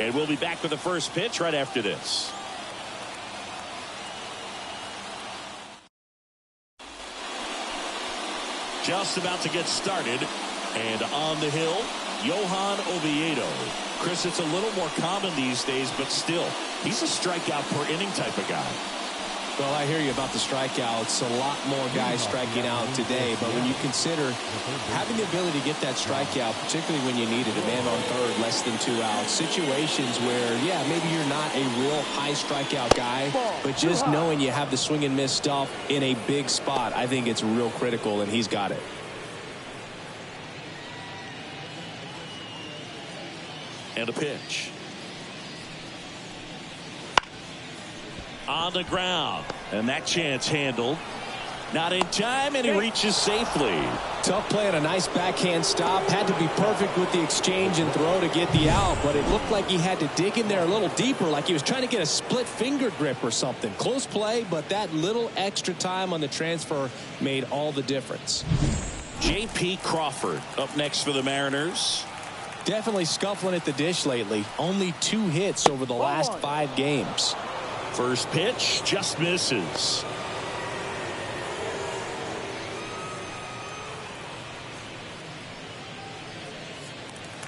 And we'll be back with the first pitch right after this. Just about to get started. And on the hill, Johan Oviedo. Chris, it's a little more common these days, but still, he's a strikeout per inning type of guy. Well, I hear you about the strikeouts. A lot more guys striking out today. But when you consider having the ability to get that strikeout, particularly when you need it, a man on third, less than 2 outs, situations where, yeah, maybe you're not a real high strikeout guy, but just knowing you have the swing and miss stuff in a big spot, I think it's real critical, and he's got it. And a pitch. On the ground, and that chance handled. Not in time, and he reaches safely. Tough play and a nice backhand stop. Had to be perfect with the exchange and throw to get the out, but it looked like he had to dig in there a little deeper, like he was trying to get a split finger grip or something. Close play, but that little extra time on the transfer made all the difference. J.P. Crawford up next for the Mariners. Definitely scuffling at the dish lately. Only 2 hits over the last 5 games. First pitch just misses.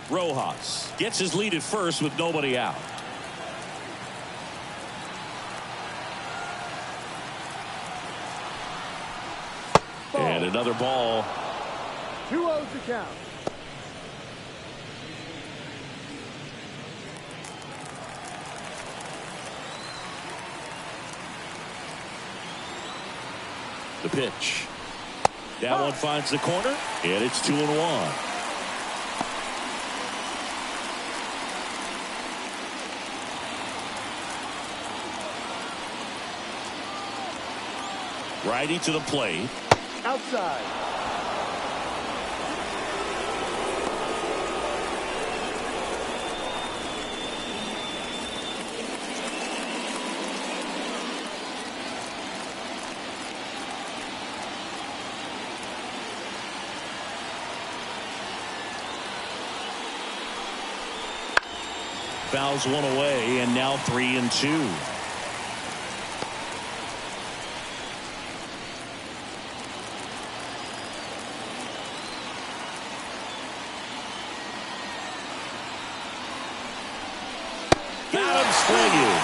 Rojas gets his lead at first with nobody out. And another ball. 2-0 to count. The pitch. That one finds the corner, and it's 2-1. Righty to the plate. Outside. Fouls one away, and now 3-2. Got him swinging.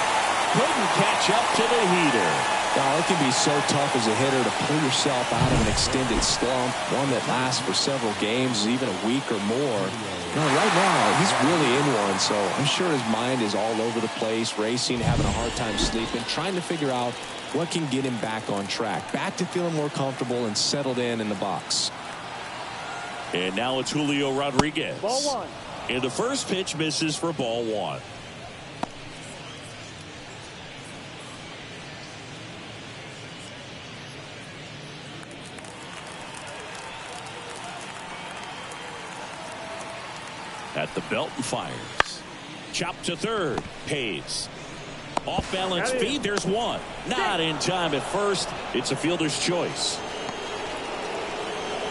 Couldn't catch up to the heater. Wow, it can be so tough as a hitter to pull yourself out of an extended slump, one that lasts for several games, even a week or more. Right now, he's really in one, so I'm sure his mind is all over the place, racing, having a hard time sleeping, trying to figure out what can get him back on track, back to feeling more comfortable and settled in the box. And now it's Julio Rodriguez. Ball 1. And the first pitch misses for ball 1. At the belt and fires. Chop to third. Hayes. Off balance feed. There's one. Not in time at first. It's a fielder's choice.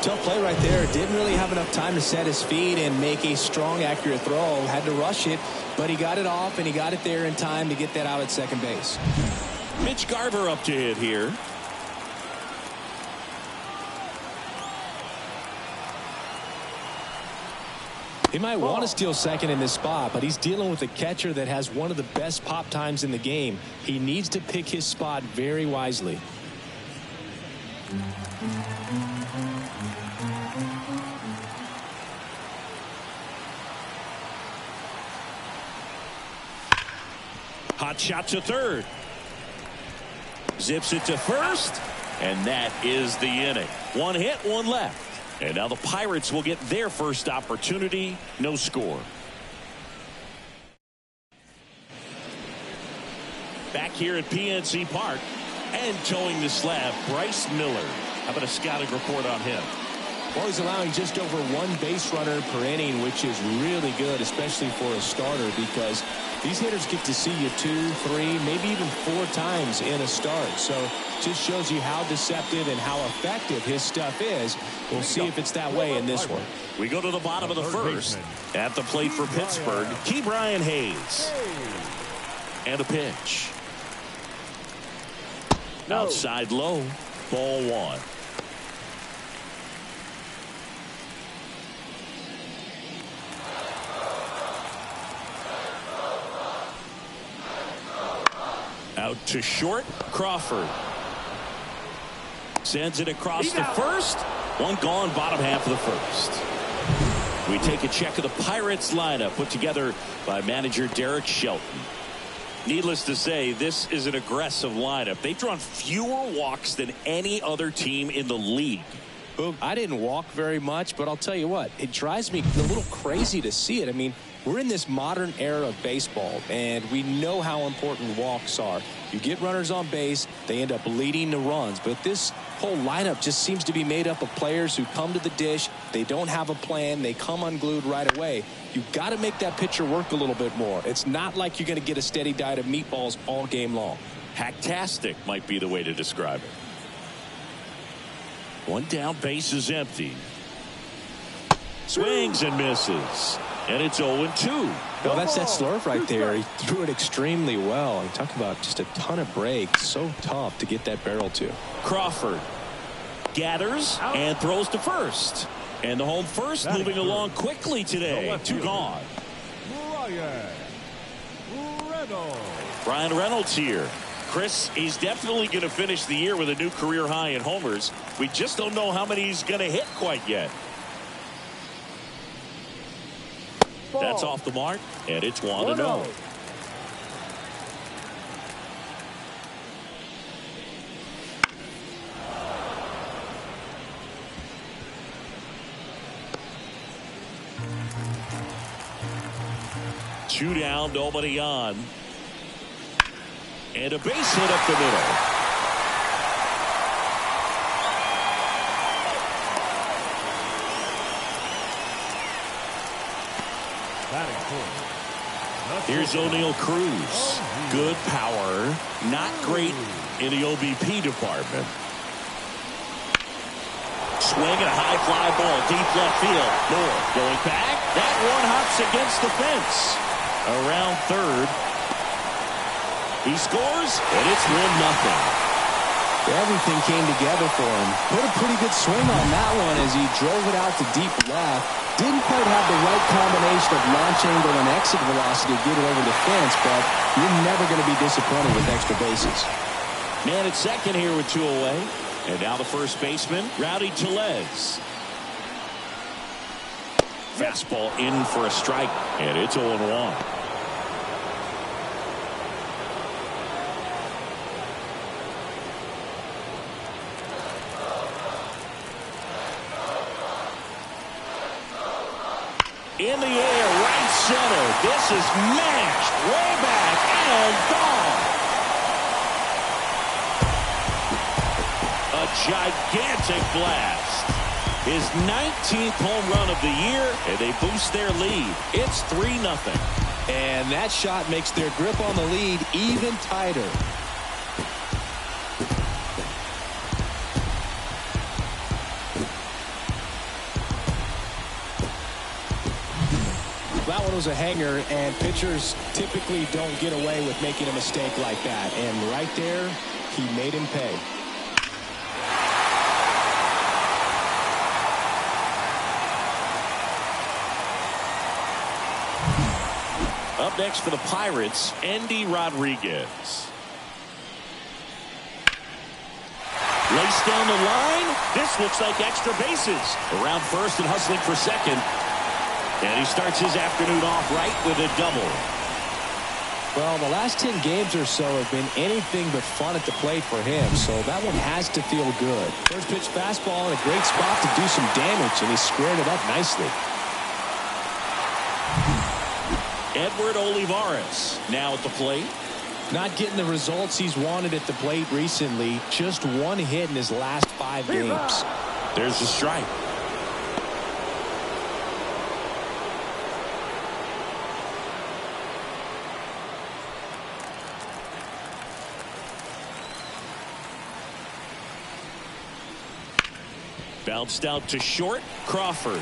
Tough play right there. Didn't really have enough time to set his feet and make a strong, accurate throw. Had to rush it, but he got it off and he got it there in time to get that out at second base. Mitch Garver up to hit here. He might want to steal second in this spot, but he's dealing with a catcher that has one of the best pop times in the game. He needs to pick his spot very wisely. Hot shot to third. Zips it to first, and that is the inning. 1 hit, 1 left. And now the Pirates will get their first opportunity. No score. Back here at PNC Park and towing the slab, Bryce Miller. How about a scouting report on him? Well, he's allowing just over 1 base runner per inning, which is really good, especially for a starter, because these hitters get to see you 2, 3, maybe even 4 times in a start. So just shows you how deceptive and how effective his stuff is. We'll see if it's that way in this one. We go to the bottom of the first. At the plate for Pittsburgh, Brian Hayes. And a pitch. Outside low, ball one. Out to short, Crawford. Sends it across the first. One gone, bottom half of the first. We take a check of the Pirates lineup put together by manager Derek Shelton. Needless to say, this is an aggressive lineup. They've drawn fewer walks than any other team in the league. I didn't walk very much, but I'll tell you what, it drives me a little crazy to see it. I mean, we're in this modern era of baseball, and we know how important walks are. You get runners on base, they end up leading the runs. But this whole lineup just seems to be made up of players who come to the dish. They don't have a plan. They come unglued right away. You've got to make that pitcher work a little bit more. It's not like you're going to get a steady diet of meatballs all game long. Hacktastic might be the way to describe it. One down, base is empty. Swings and misses. And it's 0-2. Well, that's that slurve right there. He threw it extremely well. I'm talking about just a ton of breaks. So tough to get that barrel to. Crawford gathers and throws to first. And the home first moving along quickly today. Two gone. Brian Reynolds here. Chris, he's definitely going to finish the year with a new career high in homers. We just don't know how many he's going to hit quite yet. That's off the mark, and it's 1-0. Two down, nobody on. And a base hit up the middle. Here's O'Neal Cruz. Good power, not great in the OBP department. Swing and a high fly ball, deep left field. Moore going back. That one hops against the fence. Around third. He scores, and it's 1-0. Everything came together for him. Put a pretty good swing on that one as he drove it out to deep left. Didn't quite have the right combination of launch angle and exit velocity to get it over the fence, but you're never going to be disappointed with extra bases. Man at second here with two away. And now the first baseman, Rowdy Tellez. Fastball in for a strike, and it's 0-1. In the air, right center. This is mashed way back and gone. A gigantic blast. His 19th home run of the year, and they boost their lead. It's 3-0. And that shot makes their grip on the lead even tighter. That one was a hanger, and pitchers typically don't get away with making a mistake like that. And right there, he made him pay. Up next for the Pirates, Andy Rodriguez. Laced down the line. This looks like extra bases. Around first and hustling for second. And he starts his afternoon off right with a double. Well, the last 10 games or so have been anything but fun at the plate for him, so that one has to feel good. First pitch fastball in a great spot to do some damage, and he squared it up nicely. Edward Olivares now at the plate. Not getting the results he's wanted at the plate recently. Just one hit in his last 5 games. There's a strike. Bounced out to short. Crawford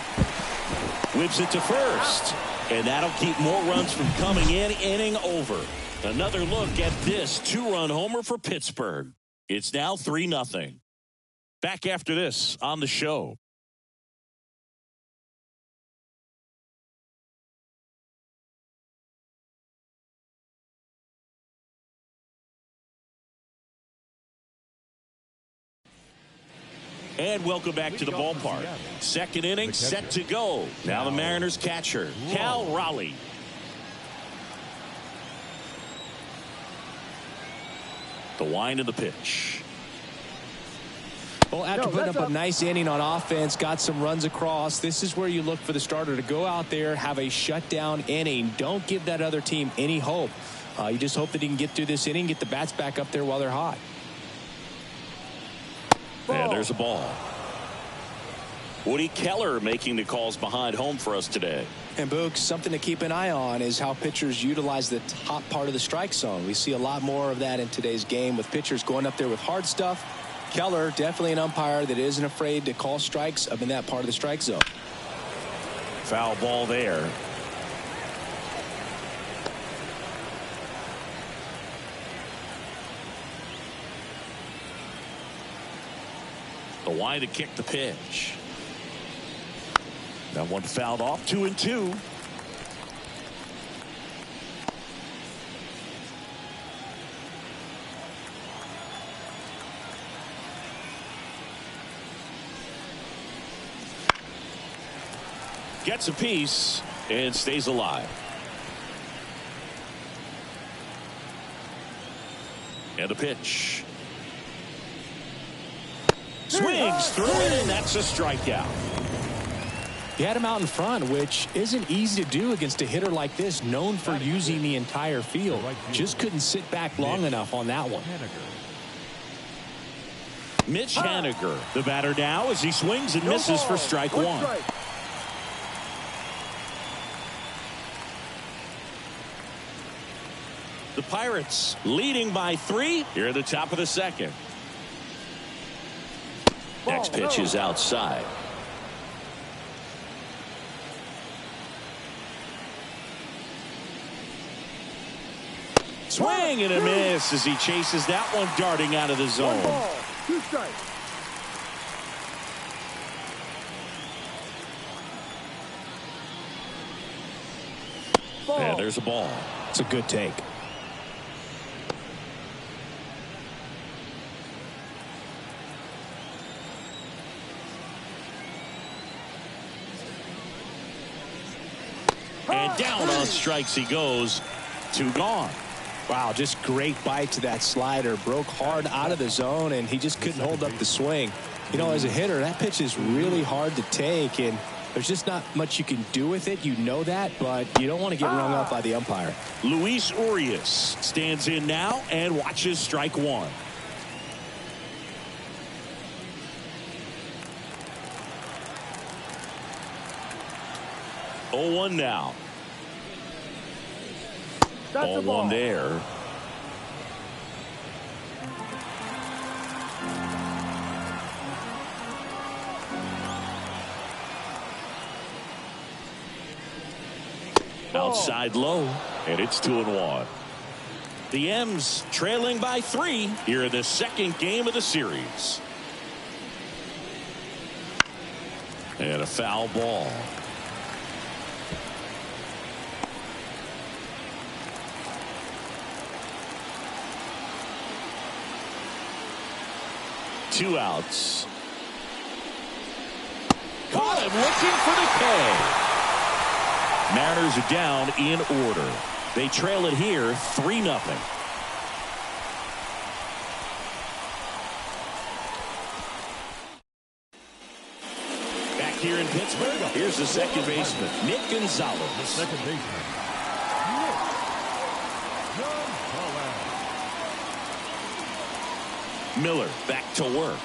whips it to first. And that'll keep more runs from coming in. Inning over. Another look at this two-run homer for Pittsburgh. It's now 3-0. Back after this on the show. And welcome back to the ballpark. Second inning set to go. Now the Mariners catcher, Cal Raleigh. The wind of the pitch. Well, after putting up a nice inning on offense, got some runs across, this is where you look for the starter to go out there, have a shutdown inning. Don't give that other team any hope. You just hope that he can get through this inning, get the bats back up there while they're hot. And there's a ball. Woody Keller making the calls behind home for us today. And Boog, something to keep an eye on is how pitchers utilize the top part of the strike zone. We see a lot more of that in today's game with pitchers going up there with hard stuff. Keller, definitely an umpire that isn't afraid to call strikes up in that part of the strike zone. Foul ball there. The wind to kick the pitch. That one fouled off. 2-2. Gets a piece and stays alive. And a pitch. Swings through it, and that's a strikeout. He had him out in front, which isn't easy to do against a hitter like this, known for using the entire field. Just couldn't sit back long enough on that one. Mitch Haniger, the batter now, as he swings and misses for strike one. The Pirates leading by 3 here at the top of the second. Next pitch is outside. Swing and a miss as he chases that one darting out of the zone. 1 ball, 2 strikes. And there's a ball. It's a good take. And down on strikes he goes. 2 gone. Wow, just great bite to that slider. Broke hard out of the zone, and he just couldn't hold up the swing. You know, as a hitter, that pitch is really hard to take, and there's just not much you can do with it. You know that, but you don't want to get rung up by the umpire. Luis Urias stands in now and watches strike one. Oh, 1 now. 0-1 there. Outside low, and it's 2-1. The M's trailing by 3 here in the second game of the series. And a foul ball. Two outs. Caught him looking for the K. Mariners are down in order. They trail it here 3-0. Back here in Pittsburgh, here's the second baseman, Nick Gonzalez. The second baseman, Miller back to work.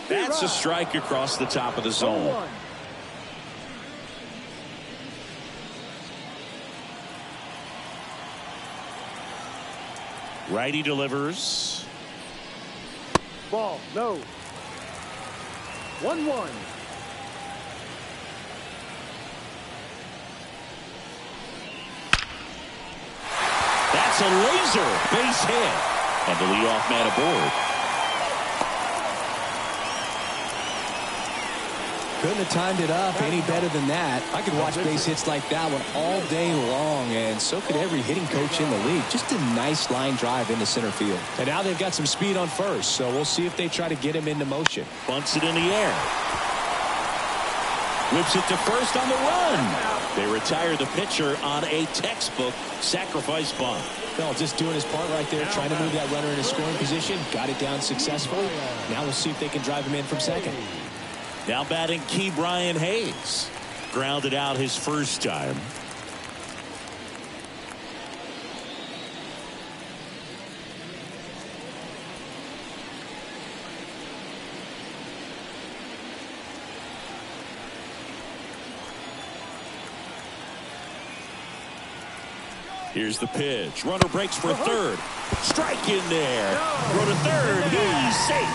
That's a strike across the top of the zone. Righty delivers. Ball, no. 1-1. That's a laser base hit. And the leadoff man aboard. Couldn't have timed it up any better than that. I could watch base hits like that one all day long, and so could every hitting coach in the league. Just a nice line drive into center field. And now they've got some speed on first, so we'll see if they try to get him into motion. Bunts it in the air. Whips it to first on the run. They retire the pitcher on a textbook sacrifice bunt. Well, just doing his part right there, trying to move that runner in a scoring position. Got it down successfully. Now we'll see if they can drive him in from second. Now batting Key Brian Hayes. Grounded out his first time. Here's the pitch. Runner breaks for third. Strike in there. Throw to third. He's safe.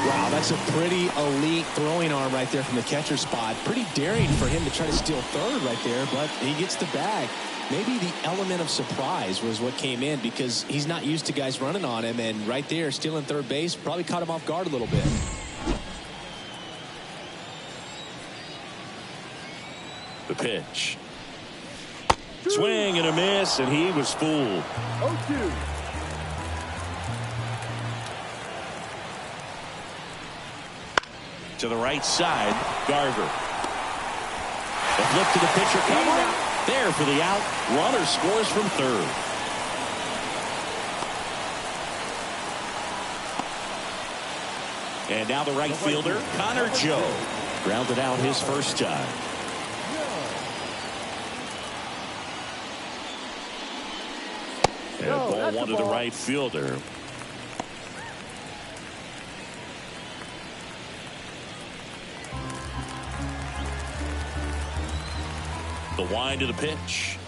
Wow, that's a pretty elite throwing arm right there from the catcher spot. Pretty daring for him to try to steal third right there, but he gets the bag. Maybe the element of surprise was what came in because he's not used to guys running on him, and right there stealing third base probably caught him off guard a little bit. The pitch. Swing and a miss, and he was fooled. 0-2. To the right side, Garver. The flip to the pitcher cover. There for the out. Runner scores from third. And now the right fielder, Connor Joe. Grounded out his first time. And ball one to the right fielder. The wind of the pitch.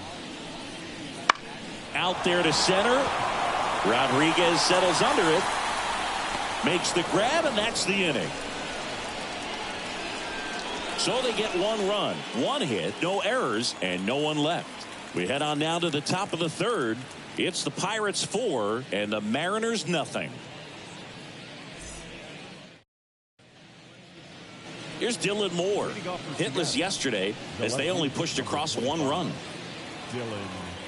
Out there to center. Rodriguez settles under it. Makes the grab, and that's the inning. So they get one run, one hit, no errors, and no one left. We head on now to the top of the third. It's the Pirates 4 and the Mariners nothing. Here's Dylan Moore, hitless yesterday as they only pushed across one run.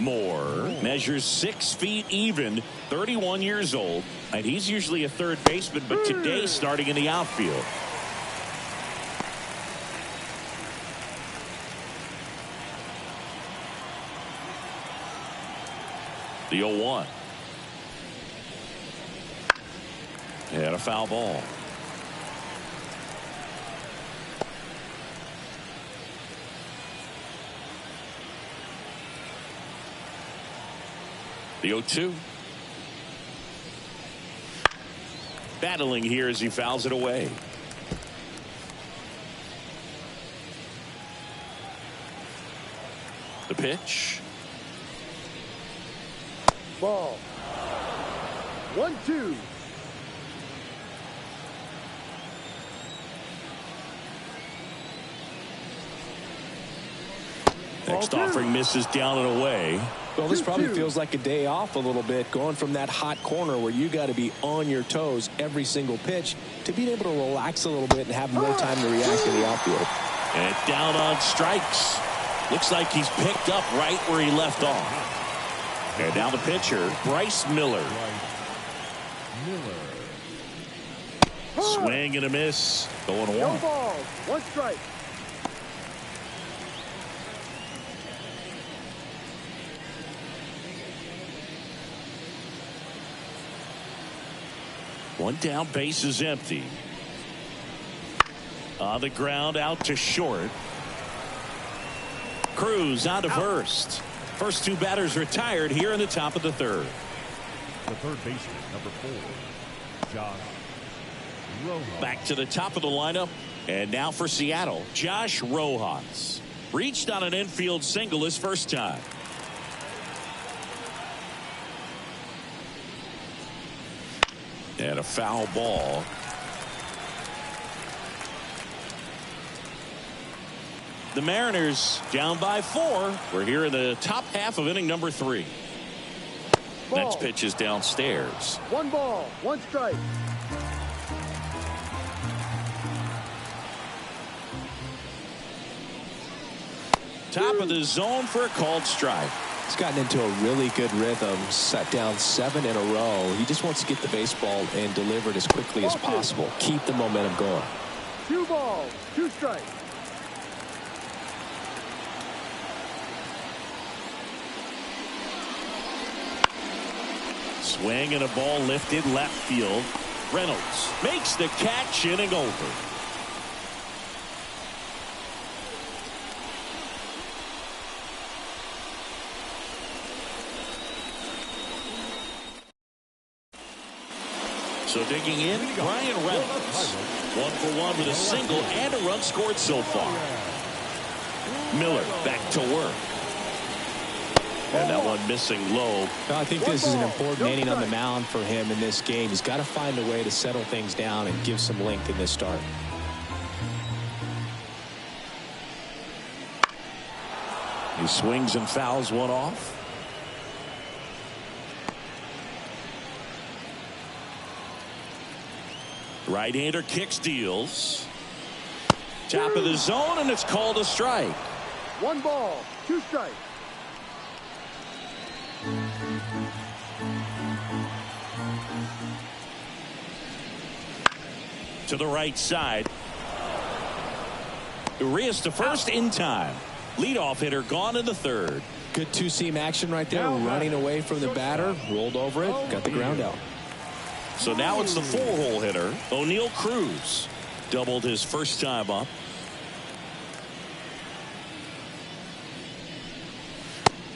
Moore measures 6 feet even, 31 years old, and he's usually a third baseman, but today starting in the outfield. The 0-1. And a foul ball. The 0-2. Battling here as he fouls it away. The pitch. Ball. 1-2. Next offering misses down and away. Well, this probably feels like a day off a little bit, going from that hot corner where you got to be on your toes every single pitch to being able to relax a little bit and have more time to react in the outfield. And down on strikes. Looks like he's picked up right where he left off. And now the pitcher, Bryce Miller. Swing and a miss. Going No one. balls. 1 strike. One down, base is empty. On the ground, out to short. Cruz on to first. First 2 batters retired here in the top of the third. The third baseman, number 4, Josh Rojas. Back to the top of the lineup. And now for Seattle, Josh Rojas. Reached on an infield single his first time. And a foul ball. The Mariners down by 4. We're here in the top half of inning number 3. Ball. Next pitch is downstairs. 1 ball, 1 strike. Top of the zone for a called strike. He's gotten into a really good rhythm, set down 7 in a row. He just wants to get the baseball and deliver it as quickly as possible. Keep the momentum going. 2 balls, 2 strikes. Swing and a ball lifted left field. Reynolds makes the catch, inning over. So digging in, Brian Reynolds. 1 for 1 with a single and a run scored so far. Miller back to work. And that one missing low. I think this is an important inning on the mound for him in this game. He's got to find a way to settle things down and give some length in this start. He swings and fouls one off. Right-hander kicks, deals. Top of the zone, and it's called a strike. 1 ball, 2 strikes. To the right side. Urias to first in time. Leadoff hitter gone in the 3rd. Good two-seam action right there. Running away from the batter. Rolled over it. Got the ground out. So now it's the 4-hole hitter, O'Neal Cruz. Doubled his first time up.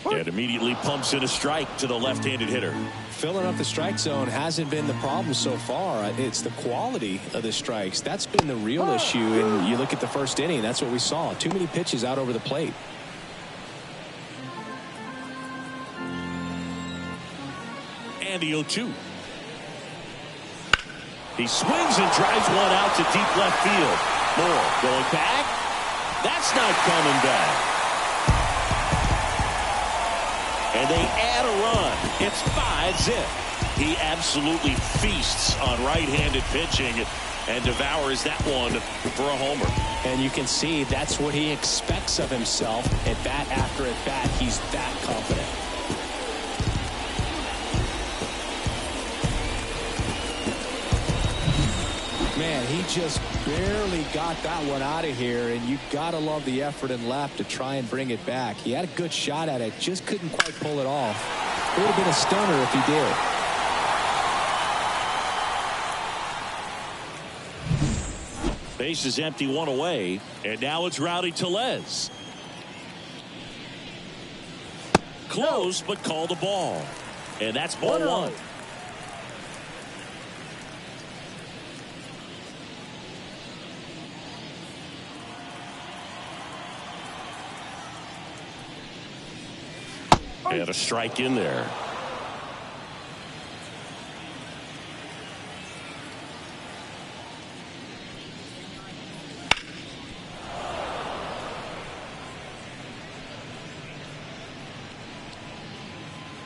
And immediately pumps in a strike to the left-handed hitter. Filling up the strike zone hasn't been the problem so far. It's the quality of the strikes. That's been the real issue. And you look at the first inning, that's what we saw. Too many pitches out over the plate. And the 0-2. He swings and drives one out to deep left field. Moore going back. That's not coming back. And they add a run. It's 5-zip. He absolutely feasts on right-handed pitching and devours that one for a homer. And you can see that's what he expects of himself. At bat after at bat, he's that confident. Man, he just barely got that one out of here, and you gotta love the effort and left to try and bring it back. He had a good shot at it, just couldn't quite pull it off. It would have been a stunner if he did. Base is empty, 1 away, and now it's Rowdy Tellez. Close, but called the ball, and that's ball 1. And a strike in there.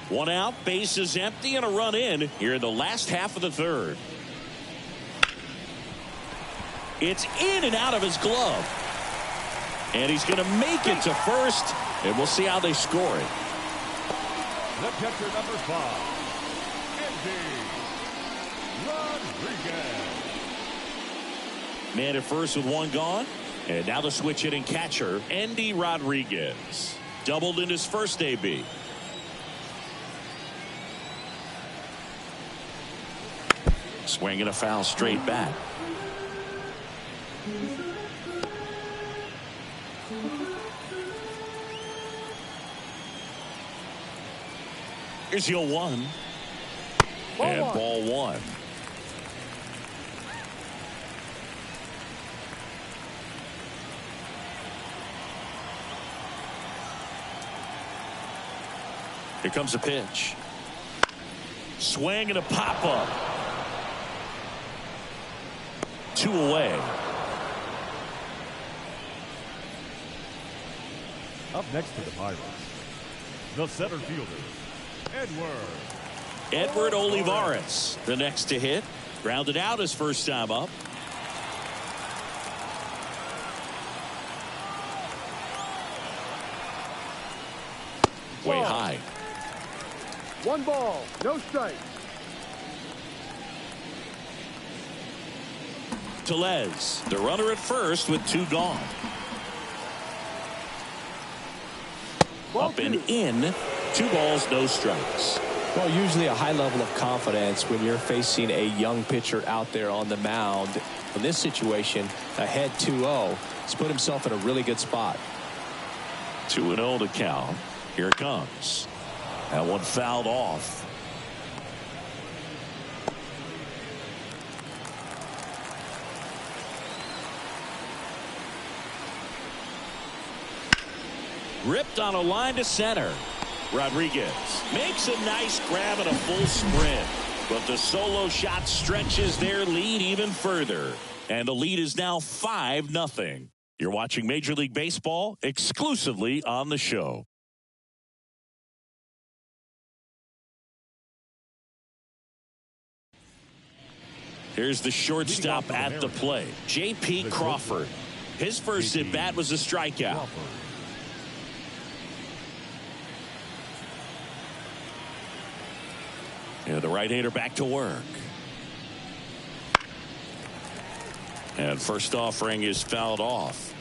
One out, base is empty, and a run in here in the last half of the 3rd. It's in and out of his glove. And he's going to make it to first, and we'll see how they score it. The catcher, number 5, Rodriguez. Man at first with 1 gone. And now the switch hitting catcher, Andy Rodriguez. Doubled in his first AB. Swing and a foul straight back. Here's your 1. And ball 1. Here comes a pitch. Swing and a pop up. 2 away. Up next to the Pirates, the center fielder, Edward Olivares, the next to hit. Grounded out his first time up. Way high. 1 ball, no strike. Tellez, the runner at first with 2 gone. Ball Up and 2. in. 2 balls, no strikes. Well, usually a high level of confidence when you're facing a young pitcher out there on the mound. In this situation, ahead 2-0, he's put himself in a really good spot. 2-0 to count. Here it comes. That one fouled off. Ripped on a line to center. Rodriguez makes a nice grab and a full sprint, but the solo shot stretches their lead even further, and the lead is now 5-0. You're watching Major League Baseball exclusively on the show. Here's the shortstop at the plate, J.P. Crawford. His first at bat was a strikeout. And the right-hander back to work. And first offering is fouled off.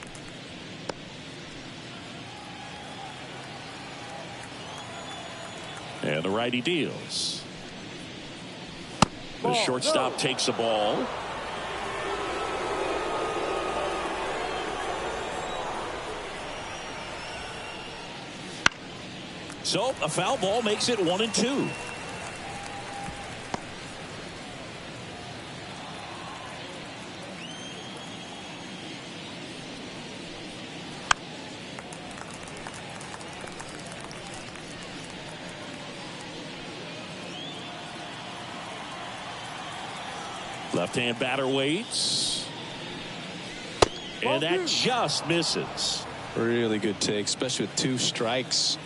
And the righty deals. The shortstop takes the ball. So a foul ball makes it 1-2. Left-hand batter waits. And that just misses. Really good take, especially with 2 strikes.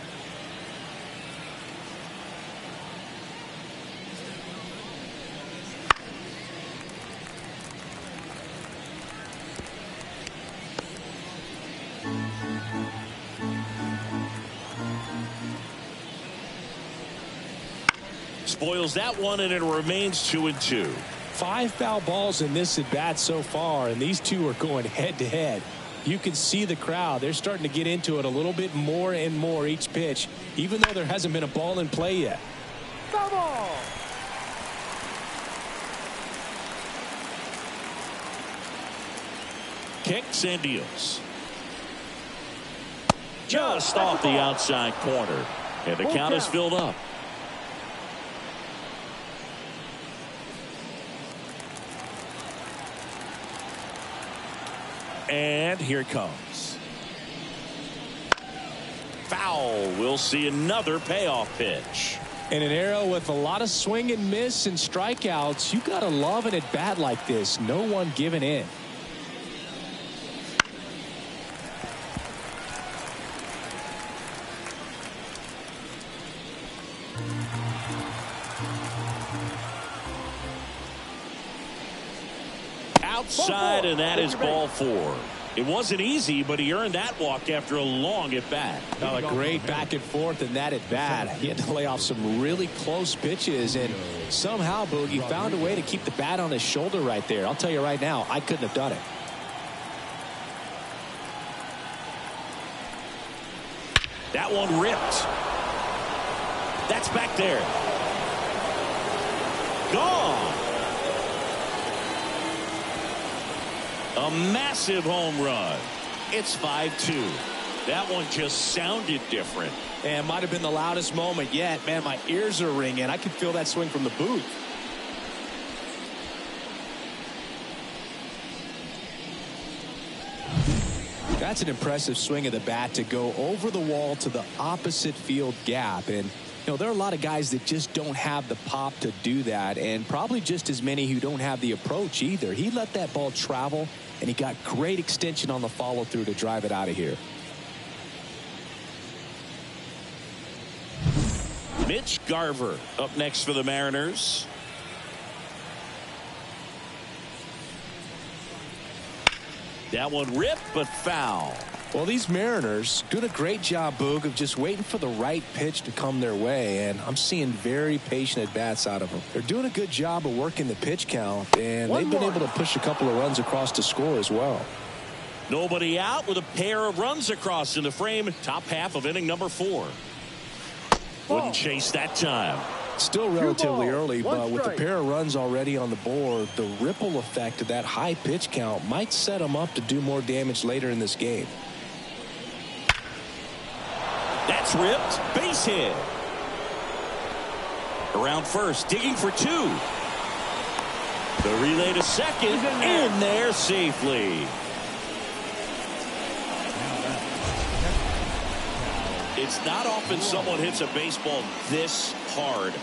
Spoils that one, and it remains 2-2. 5 foul balls in this at bat so far, and these two are going head to head. You can see the crowd. They're starting to get into it a little bit more and more each pitch, even though there hasn't been a ball in play yet. Foul ball. Kicks and deals. Just off the outside corner, and the count is filled up. And here it comes. Foul. We'll see another payoff pitch. In an era with a lot of swing and miss and strikeouts, you got to love an at-bat like this. No one giving in. Outside, and that is ball 4. It wasn't easy, but he earned that walk after a long at bat. Oh, a great back and forth in that at bat. He had to lay off some really close pitches, and somehow Boogie found a way to keep the bat on his shoulder right there. I'll tell you right now, I couldn't have done it. That one ripped. That's back there. Gone. A massive home run. It's 5-2. That one just sounded different. And might have been the loudest moment yet. Man, my ears are ringing. I can feel that swing from the booth. That's an impressive swing of the bat to go over the wall to the opposite field gap. And you know, there are a lot of guys that just don't have the pop to do that, and probably just as many who don't have the approach either. He let that ball travel, and he got great extension on the follow through to drive it out of here. Mitch Garver up next for the Mariners. That one ripped, but foul. Well, these Mariners doing a great job, Boog, of just waiting for the right pitch to come their way, and I'm seeing very patient at-bats out of them. They're doing a good job of working the pitch count, and they've been able to push a couple of runs across to score as well. Nobody out with a pair of runs across in the frame. Top half of inning number 4. Wouldn't chase that time. Still relatively early, but with the pair of runs already on the board, the ripple effect of that high pitch count might set them up to do more damage later in this game. That's ripped. Base hit. Around first, digging for 2. The relay to second, in there safely. It's not often someone hits a baseball this hard.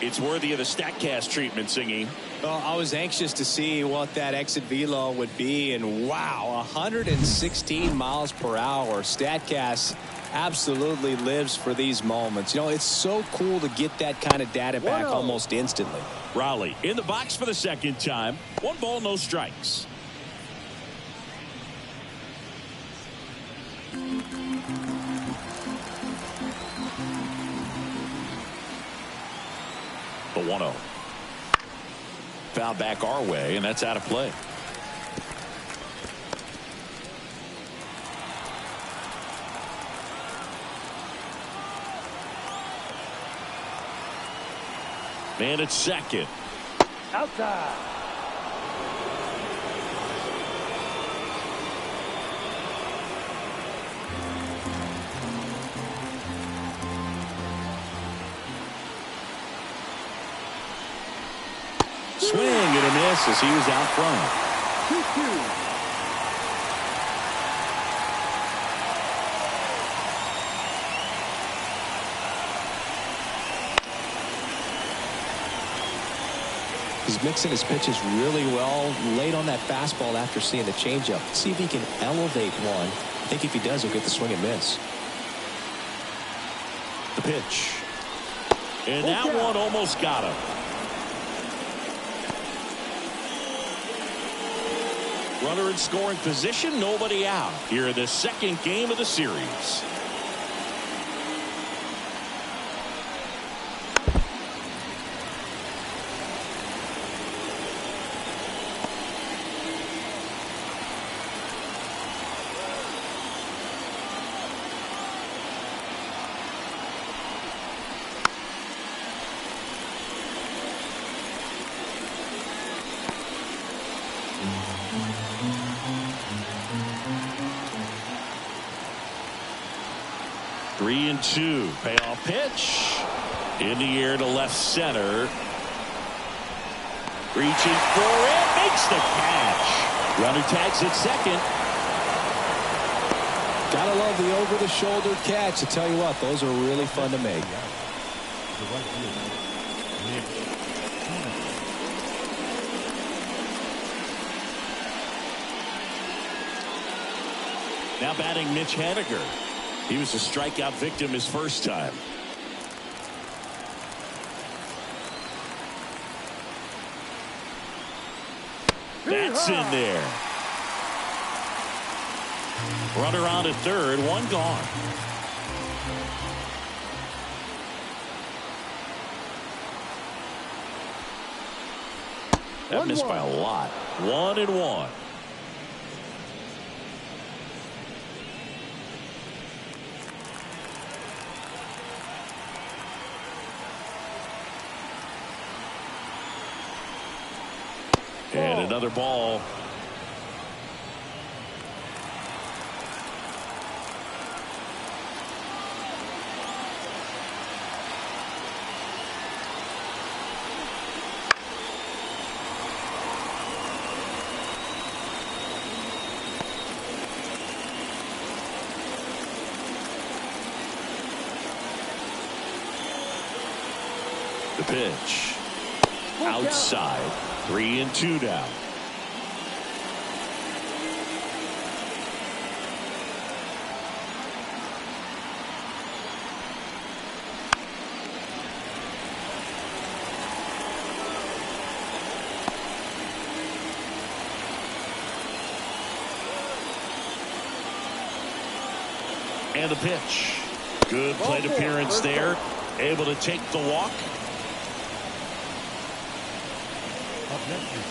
It's worthy of the StatCast treatment, Singy. Well, I was anxious to see what that exit velo would be, and wow, 116 miles per hour. StatCast absolutely lives for these moments. You know, it's so cool to get that kind of data back almost instantly. Raleigh in the box for the second time. 1 ball, no strikes. The 1-0. Foul back our way, and that's out of play. Man at second. Outside. Swing and a miss as he was out front. 2-2. He's mixing his pitches really well, late on that fastball after seeing the changeup. See if he can elevate one. I think if he does, he'll get the swing and miss. The pitch. And that one almost got him. Runner in scoring position, nobody out here in the second game of the series. Three and 2. Payoff pitch. In the air to left center. Reaching for it. Makes the catch. Runner tags at second. Gotta love the over-the-shoulder catch. I tell you what, those are really fun to make. Now batting Mitch Haniger. He was a strikeout victim his first time. That's in there. Runner on at third, 1 gone. That missed by a lot. 1-1. And another ball. The pitch. Outside. 3 and 2 down. And the pitch. Good plate appearance there. Able to take the walk. Up next is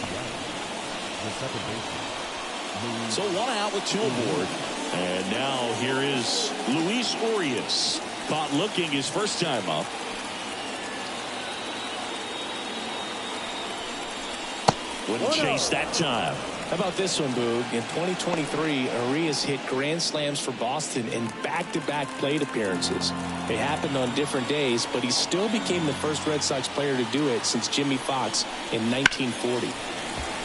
the second baseman. So 1 out with 2 aboard. And now here is Luis Urias. Caught looking his first time up. Wouldn't chase that time. How about this one, Boog? In 2023, Urias hit grand slams for Boston in back-to-back plate appearances. They happened on different days, but he still became the first Red Sox player to do it since Jimmy Fox in 1940.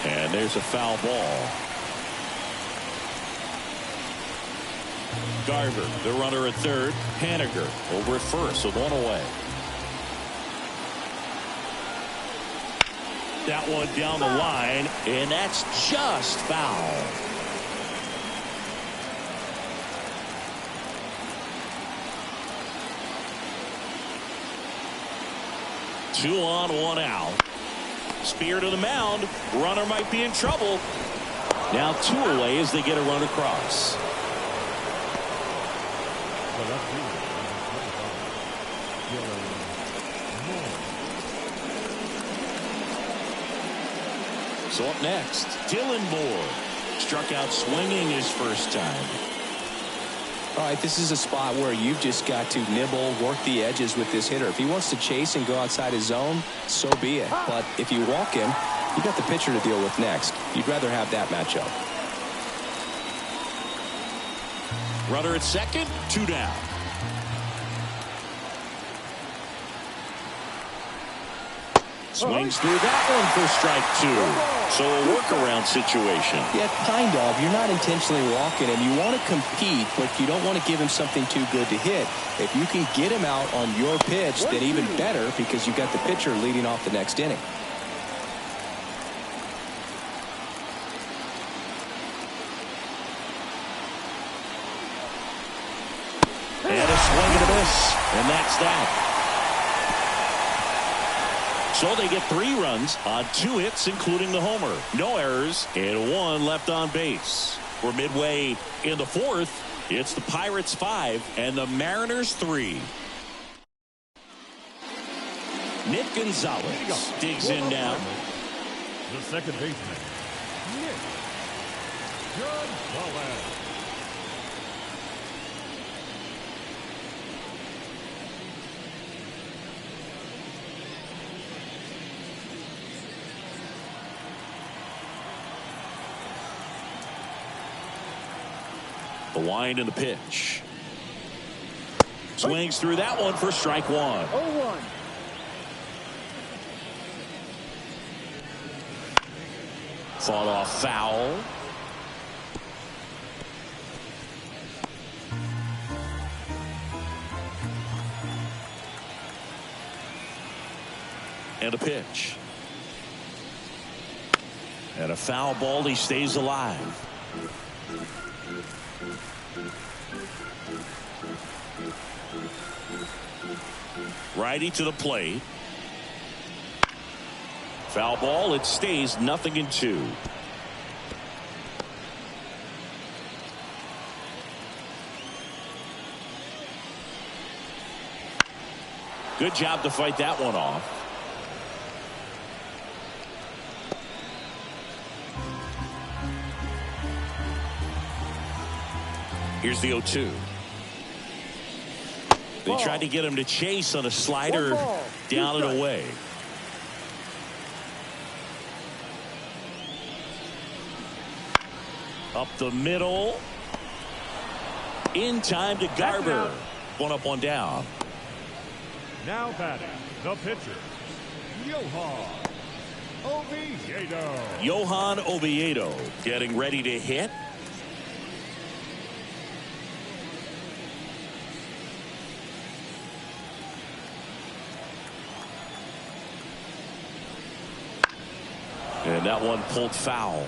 And there's a foul ball. Garver, the runner at third. Haniger over at first with 1 away. That one down the line, and that's just foul. Two on, 1 out. Spear to the mound. Runner might be in trouble. Now 2 away as they get a run across. So up next, Dylan Moore. Struck out swinging his first time. All right, this is a spot where you've just got to nibble, work the edges with this hitter. If he wants to chase and go outside his zone, so be it. But if you walk him, you got the pitcher to deal with next. You'd rather have that matchup. Runner at second, 2 down. Swings through that one for strike 2. So a workaround situation. Yeah, kind of. You're not intentionally walking him. You want to compete, but you don't want to give him something too good to hit. If you can get him out on your pitch, then even better, because you got the pitcher leading off the next inning. And a swing and a miss. And that's that. So they get 3 runs on 2 hits, including the homer. No errors and 1 left on base. We're midway in the 4th. It's the Pirates 5 and the Mariners 3. Nick Gonzalez digs in now. The second baseman, Nick Gonzalez. The wind and the pitch. Swings through that one for strike 1. 0-1. Fought off foul. And a pitch. And a foul ball. He stays alive. Righty to the plate. Foul ball. It stays 0-2. Good job to fight that one off. Here's the 0-2. They tried to get him to chase on a slider down and away. Up the middle. In time to Garver. 1 up, 1 down. Now batting, the pitcher, Johan Oviedo. Johan Oviedo getting ready to hit. And that one pulled foul.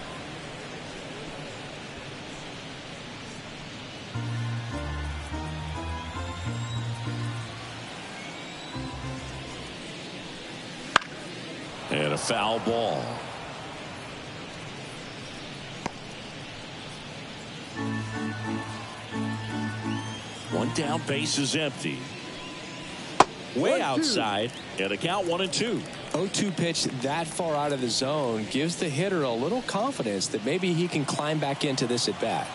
And a foul ball. One down, base is empty. Way outside, and a count 1-2. 0-2 pitch that far out of the zone gives the hitter a little confidence that maybe he can climb back into this at bat.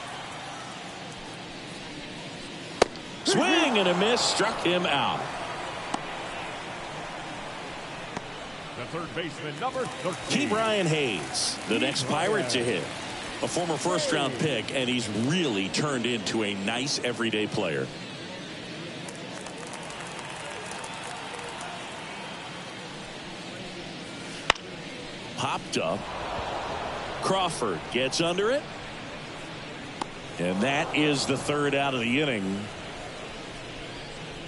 Swing and a miss, struck him out. The third baseman, number 13. Ke'Bryan Hayes, the next Pirate to hit. A former first-round pick, and he's really turned into a nice everyday player. Popped up. Crawford gets under it. And that is the third out of the inning.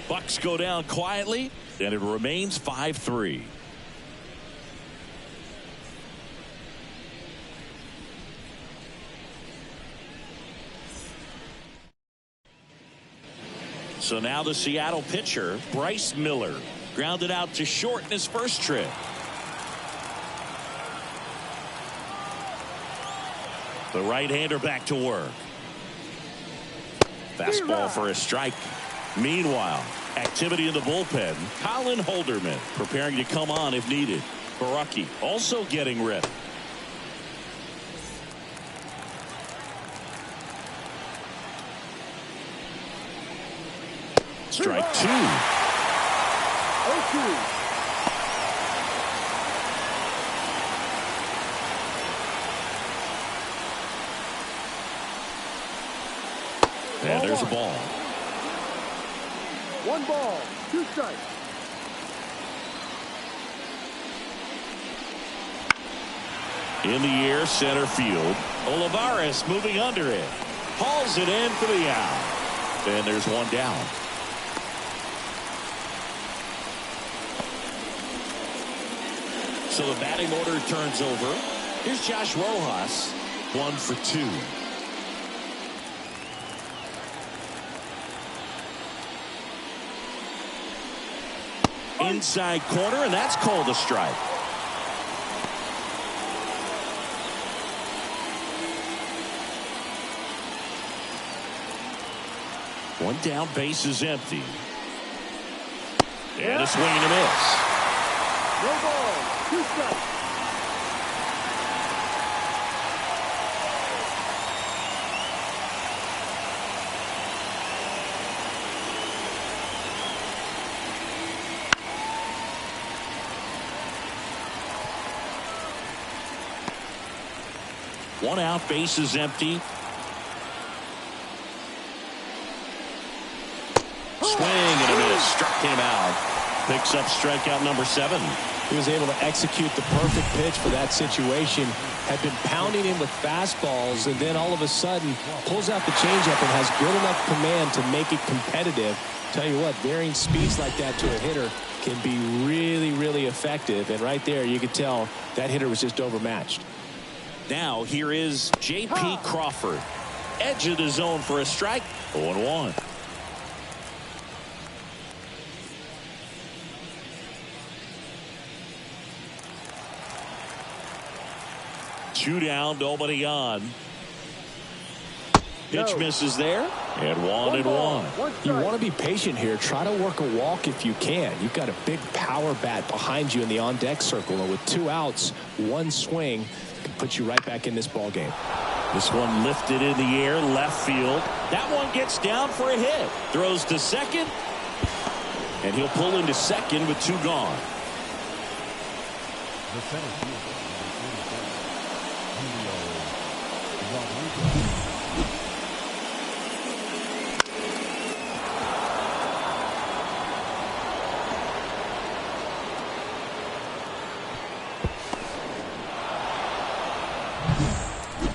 Bucks go down quietly, and it remains 5-3. So now the Seattle pitcher, Bryce Miller, grounded out to short in his first trip. The right-hander back to work. Fastball for a strike. Meanwhile, activity in the bullpen. Colin Holderman preparing to come on if needed. Baraki also getting ready. Strike two. 0-2. And there's a ball. 1 ball, 2 strikes. In the air, center field. Olivares moving under it. Hauls it in for the out. And there's one down. So the batting order turns over. Here's Josh Rojas, 1 for 2. Inside corner, and that's called a strike. One down, base is empty. And a swing and a miss. No ball, 2 strikes. One out, base is empty. Swing and a miss, struck him out. Picks up strikeout number 7. He was able to execute the perfect pitch for that situation. Had been pounding him with fastballs, and then all of a sudden pulls out the changeup and has good enough command to make it competitive. Tell you what, varying speeds like that to a hitter can be really, really effective. And right there, you could tell that hitter was just overmatched. Now here is J.P. Crawford. Edge of the zone for a strike. 0-1. Two down, nobody on. Pitch misses there, and 1-1. You want to be patient here. Try to work a walk if you can. You've got a big power bat behind you in the on-deck circle, and with 2 outs, 1 swing can put you right back in this ball game. This one lifted in the air, left field. That one gets down for a hit. Throws to second, and he'll pull into second with 2 gone. The center fielder,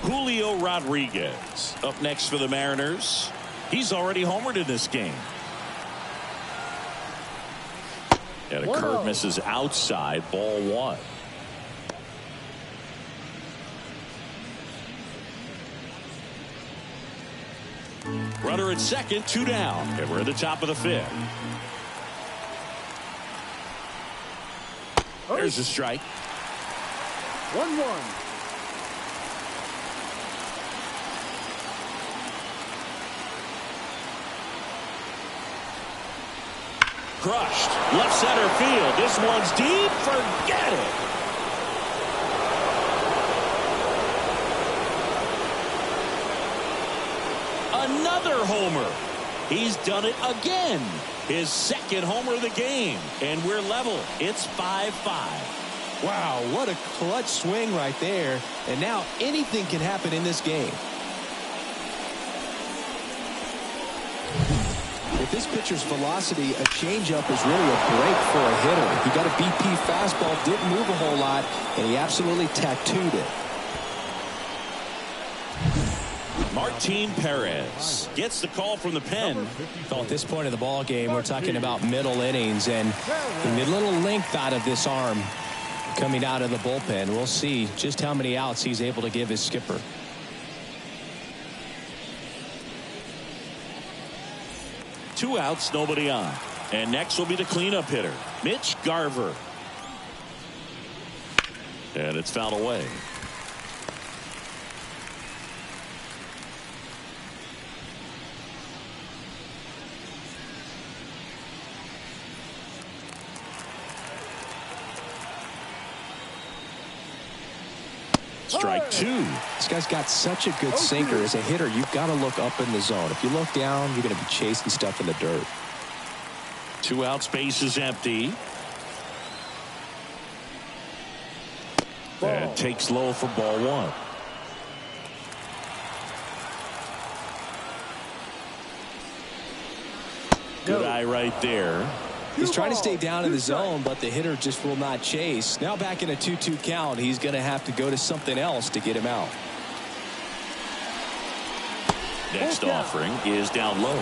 Julio Rodriguez up next for the Mariners. He's already homered in this game. And a curve misses outside, ball 1. Runner at second, 2 down, and we're at the top of the 5th. There's a strike. 1-1. crushed. Left center field. This one's deep. Forget it. Another homer. He's done it again. His second homer of the game. And we're level. It's 5-5. Wow, what a clutch swing right there. And now anything can happen in this game. With this pitcher's velocity, a changeup is really a break for a hitter. He got a BP fastball, didn't move a whole lot, and he absolutely tattooed it. Martin Perez gets the call from the pen. So at this point of the ball game, we're talking about middle innings, and the little length out of this arm coming out of the bullpen. We'll see just how many outs he's able to give his skipper. Two outs, nobody on. And next will be the cleanup hitter, Mitch Garver. And it's fouled away. Strike two. This guy's got such a good sinker. As a hitter, you've got to look up in the zone. If you look down, you're going to be chasing stuff in the dirt. 2 outs, base is empty. And takes low for ball one. Good eye right there. He's trying to stay down in the zone, but the hitter just will not chase. Now back in a 2-2 count, he's going to have to go to something else to get him out. Next offering is down low.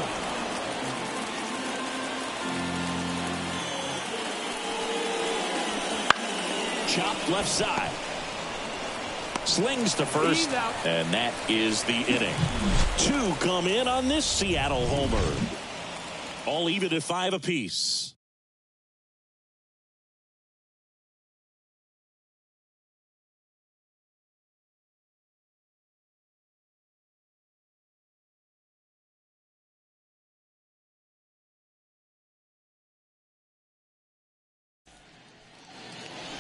Chopped left side. Slings to first, and that is the inning. 2 come in on this Seattle homer. All even at 5 apiece.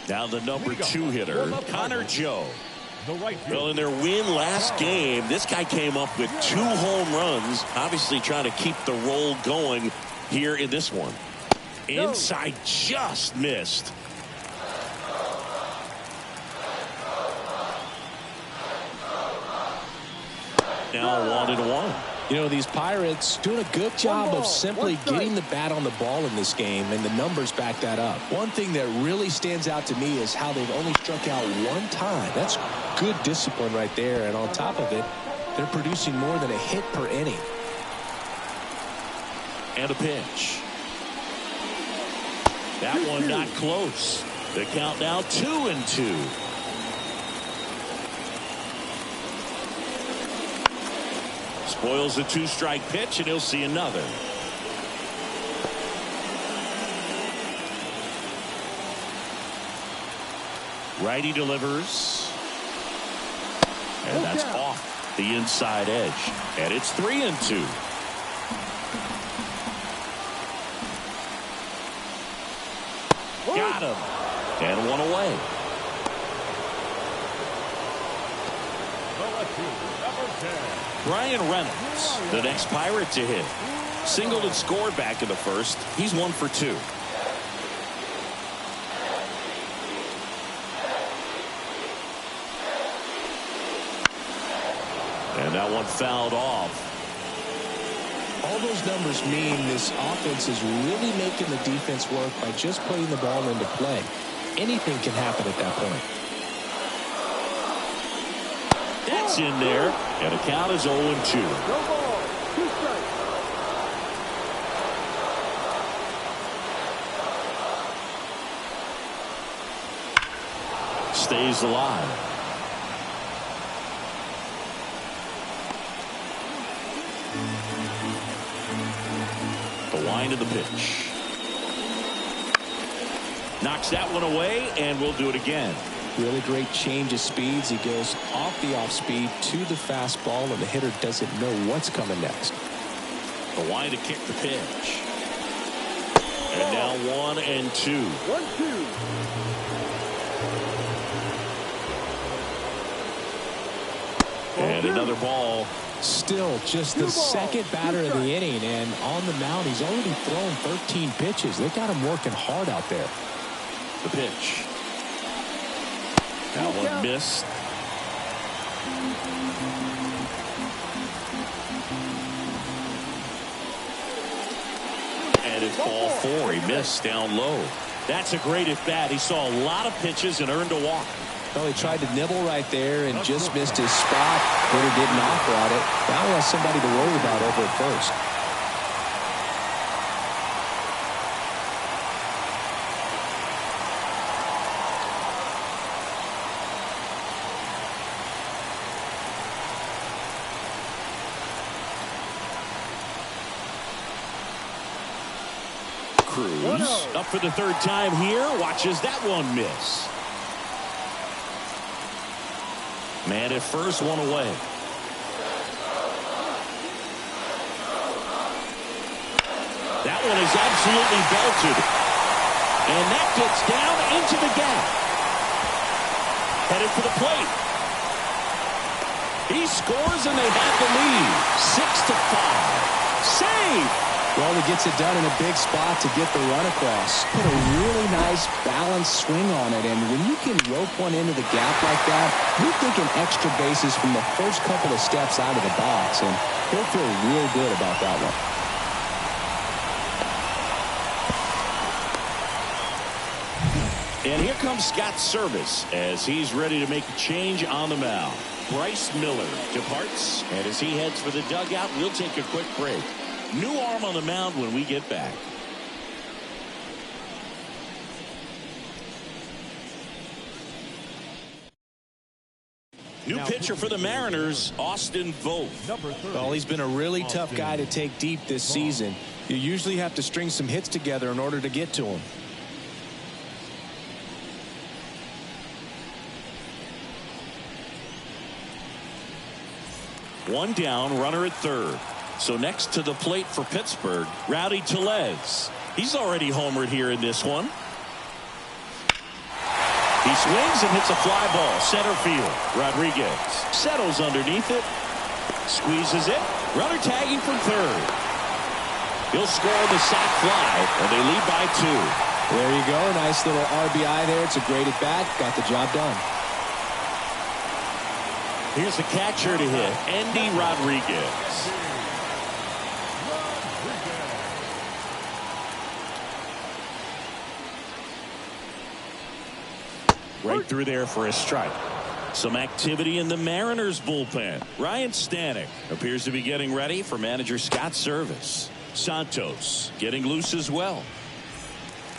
Now the number 2 hitter, Connor Joe. Well, in their win last game, this guy came up with 2 home runs, obviously trying to keep the roll going here in this one. Inside just missed. Now 1-1. You know, these Pirates doing a good job of simply getting the bat on the ball in this game, and the numbers back that up. One thing that really stands out to me is how they've only struck out 1 time. That's good discipline right there, and on top of it, they're producing more than a hit per inning. And a pitch. That one not close. The count now 2-2. Spoils the 2-strike pitch, and he'll see another. Righty delivers. And that's off the inside edge. And it's 3-2. Got him. And 1 away. Brian Reynolds, the next Pirate to hit. Singled and scored back in the first. He's 1 for 2. And that one fouled off. All those numbers mean this offense is really making the defense work by just putting the ball into play. Anything can happen at that point. That's in there, and the count is 0-2. Stays alive. The wind of the pitch. Knocks that one away, and we'll do it again. Really great change of speeds. He goes off the off speed to the fastball, and the hitter doesn't know what's coming next. The wind to kick the pitch. And now 1-2. 1-2. And another ball. Still just the second batter of the inning, and on the mound he's already thrown 13 pitches. They got him working hard out there. The pitch. That one missed. And it's ball 4. He missed down low. That's a great at bat. He saw a lot of pitches and earned a walk. Well, he tried to nibble right there and just missed his spot. Hitter didn't offer at it. Now he has somebody to worry about over at first. Cruz up for the third time here. Watches that one miss. Man at first, one away. That one is absolutely belted. And that gets down into the gap. Headed for the plate. He scores and they have the lead. 6-5. Save. Well, he gets it done in a big spot to get the run across. Put a really nice balanced swing on it, and when you can rope one into the gap like that, you're thinking extra bases from the first couple of steps out of the box, and he'll feel real good about that one. And here comes Scott Service as he's ready to make a change on the mound. Bryce Miller departs, and as he heads for the dugout, we'll take a quick break. New arm on the mound when we get back. New pitcher for the Mariners, Austin Vogt. Well, he's been a really tough guy to take deep this season. You usually have to string some hits together in order to get to him. One down, runner at third. So next to the plate for Pittsburgh, Rowdy Tellez. He's already homered here in this one. He swings and hits a fly ball, center field. Rodriguez settles underneath it, squeezes it. Runner tagging from third. He'll score the sac fly, and they lead by 2. There you go. Nice little RBI there. It's a great at bat. Got the job done. Here's the catcher to hit, Andy Rodriguez. Right through there for a strike. Some activity in the Mariners bullpen. Ryan Stanek appears to be getting ready for manager Scott Service. Santos getting loose as well.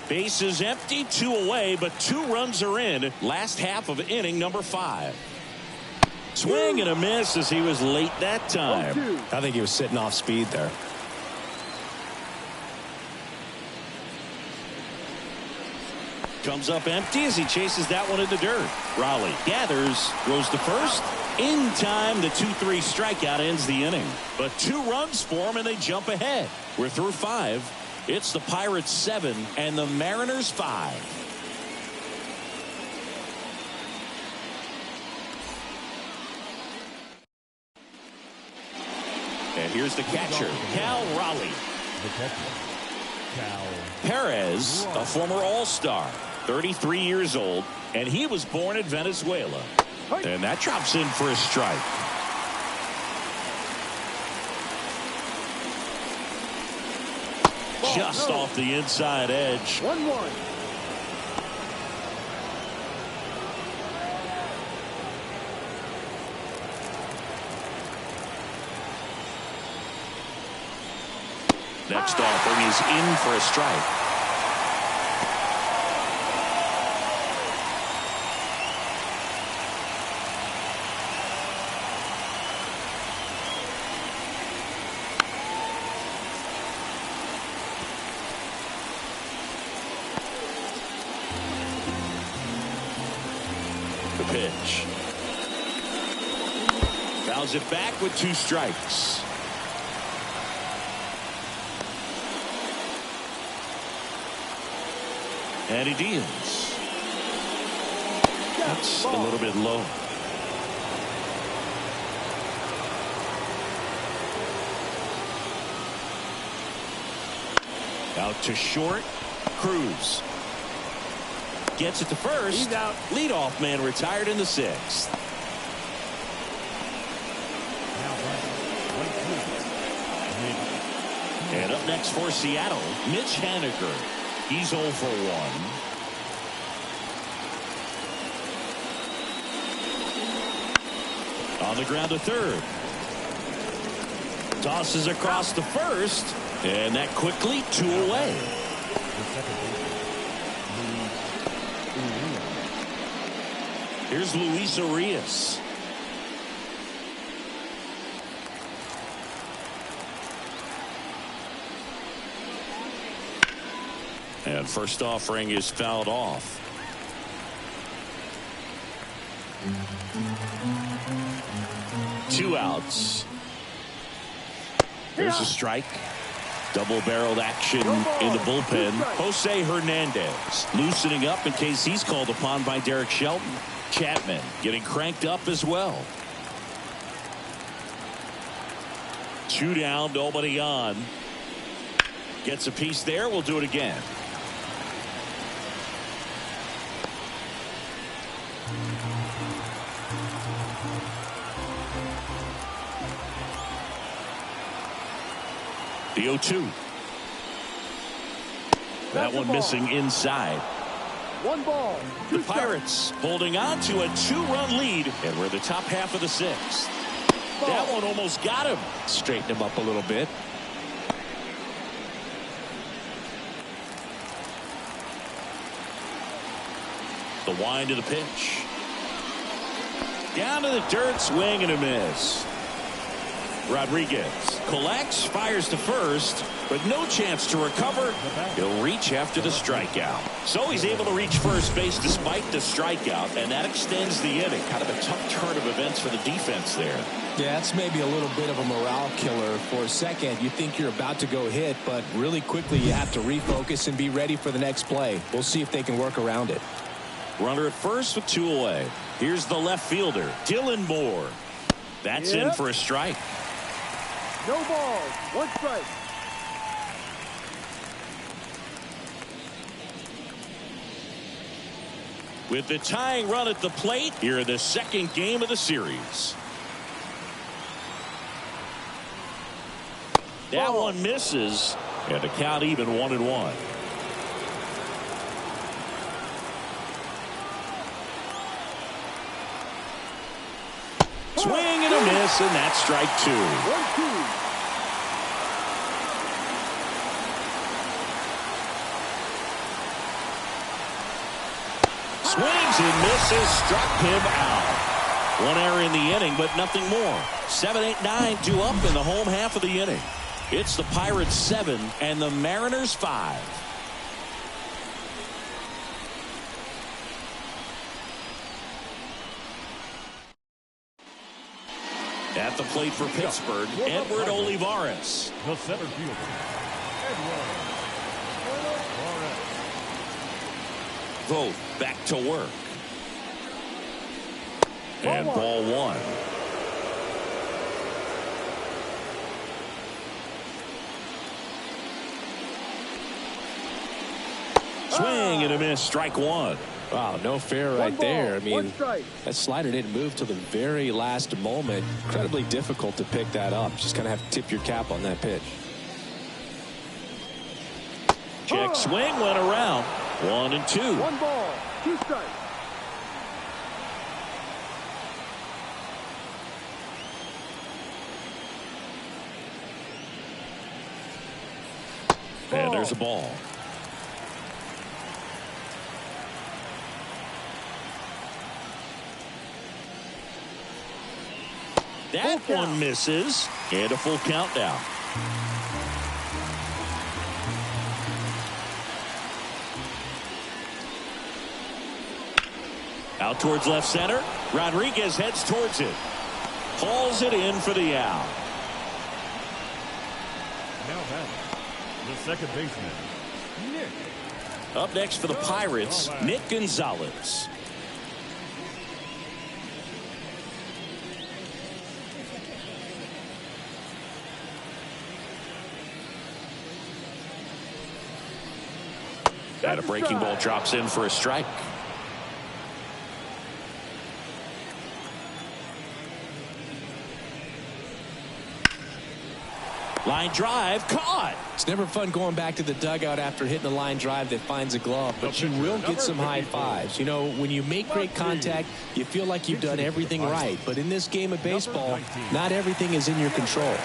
Bases empty, 2 away, but 2 runs are in. Last half of inning number 5. Swing and a miss as he was late that time. I think he was sitting off speed there. Comes up empty as he chases that one in the dirt. Raleigh gathers, throws to first. In time, the 2-3 strikeout ends the inning. But 2 runs for him and they jump ahead. We're through 5. It's the Pirates 7 and the Mariners 5. And here's the catcher, Cal Raleigh. Perez, a former All-Star, 33 years old, and he was born in Venezuela. And that drops in for a strike. Just off the inside edge. 1-1. Next offering is in for a strike. The pitch. Fouls it back with 2 strikes. And he deals. That's a little bit low. Out to short. Cruz gets it to first. He's out. Leadoff man retired in the sixth. And up next for Seattle, Mitch Haniger. He's 0 for 1. On the ground to third. Tosses across to first. And that quickly 2 away. Here's Luis Urias. And first offering is fouled off. Two outs. There's a strike. Double-barreled action in the bullpen. Jose Hernandez loosening up in case he's called upon by Derek Shelton. Chapman getting cranked up as well. 2 down, nobody on. Gets a piece there. We'll do it again. The 0-2. That one missing inside. 1 ball. The Pirates holding on to a 2-run lead, and we're the top half of the 6th. That one almost got him. Straighten him up a little bit. The wind of the pitch. Down to the dirt, swing and a miss. Rodriguez collects, fires to first, but no chance to recover. He'll reach after the strikeout. So he's able to reach first base despite the strikeout, and that extends the inning. Kind of a tough turn of events for the defense there. Yeah, that's maybe a little bit of a morale killer. For a second, you think you're about to go hit, but really quickly you have to refocus and be ready for the next play. We'll see if they can work around it. Runner at first with 2 away. Here's the left fielder, Dylan Moore. That's in for a strike. No balls. 1 strike. With the tying run at the plate, here in the 2nd game of the series. That one misses, and the count even 1-1. Swing and a miss, and that's strike 2. 1-2. Swings and misses, struck him out. 1 error in the inning, but nothing more. 7, 8, 9 due up in the home half of the inning. It's the Pirates 7 and the Mariners 5. At the plate for Pittsburgh, Edward Olivares. The center fielder, Edward Olivares. Vogt back to work. And ball 1. Swing and a miss, strike 1. Wow, no fair right there. I mean, that slider didn't move till the very last moment. Incredibly difficult to pick that up. Just kind of have to tip your cap on that pitch. Check swing, went around. 1 and 2. 1 ball, 2 strikes. And there's a ball. That one misses, and a full count now. Out towards left center. Rodriguez heads towards it. Hauls it in for the out. Now batting, the second baseman, Nick. Up next for the Pirates, Nick Gonzalez. And a breaking ball drops in for a strike. Line drive caught. It's never fun going back to the dugout after hitting a line drive that finds a glove, but you will get some high fives. You know, when you make great contact, you feel like you've done everything right. But in this game of baseball, not everything is in your control.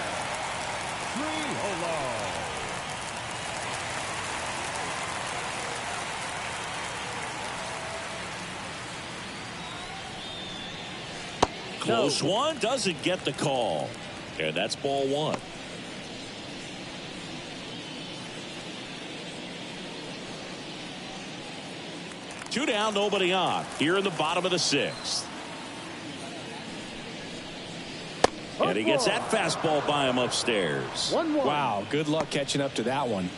Close one, doesn't get the call. And that's ball one. Two down, nobody on. Here in the bottom of the sixth. And he gets that fastball by him upstairs. Wow, good luck catching up to that one.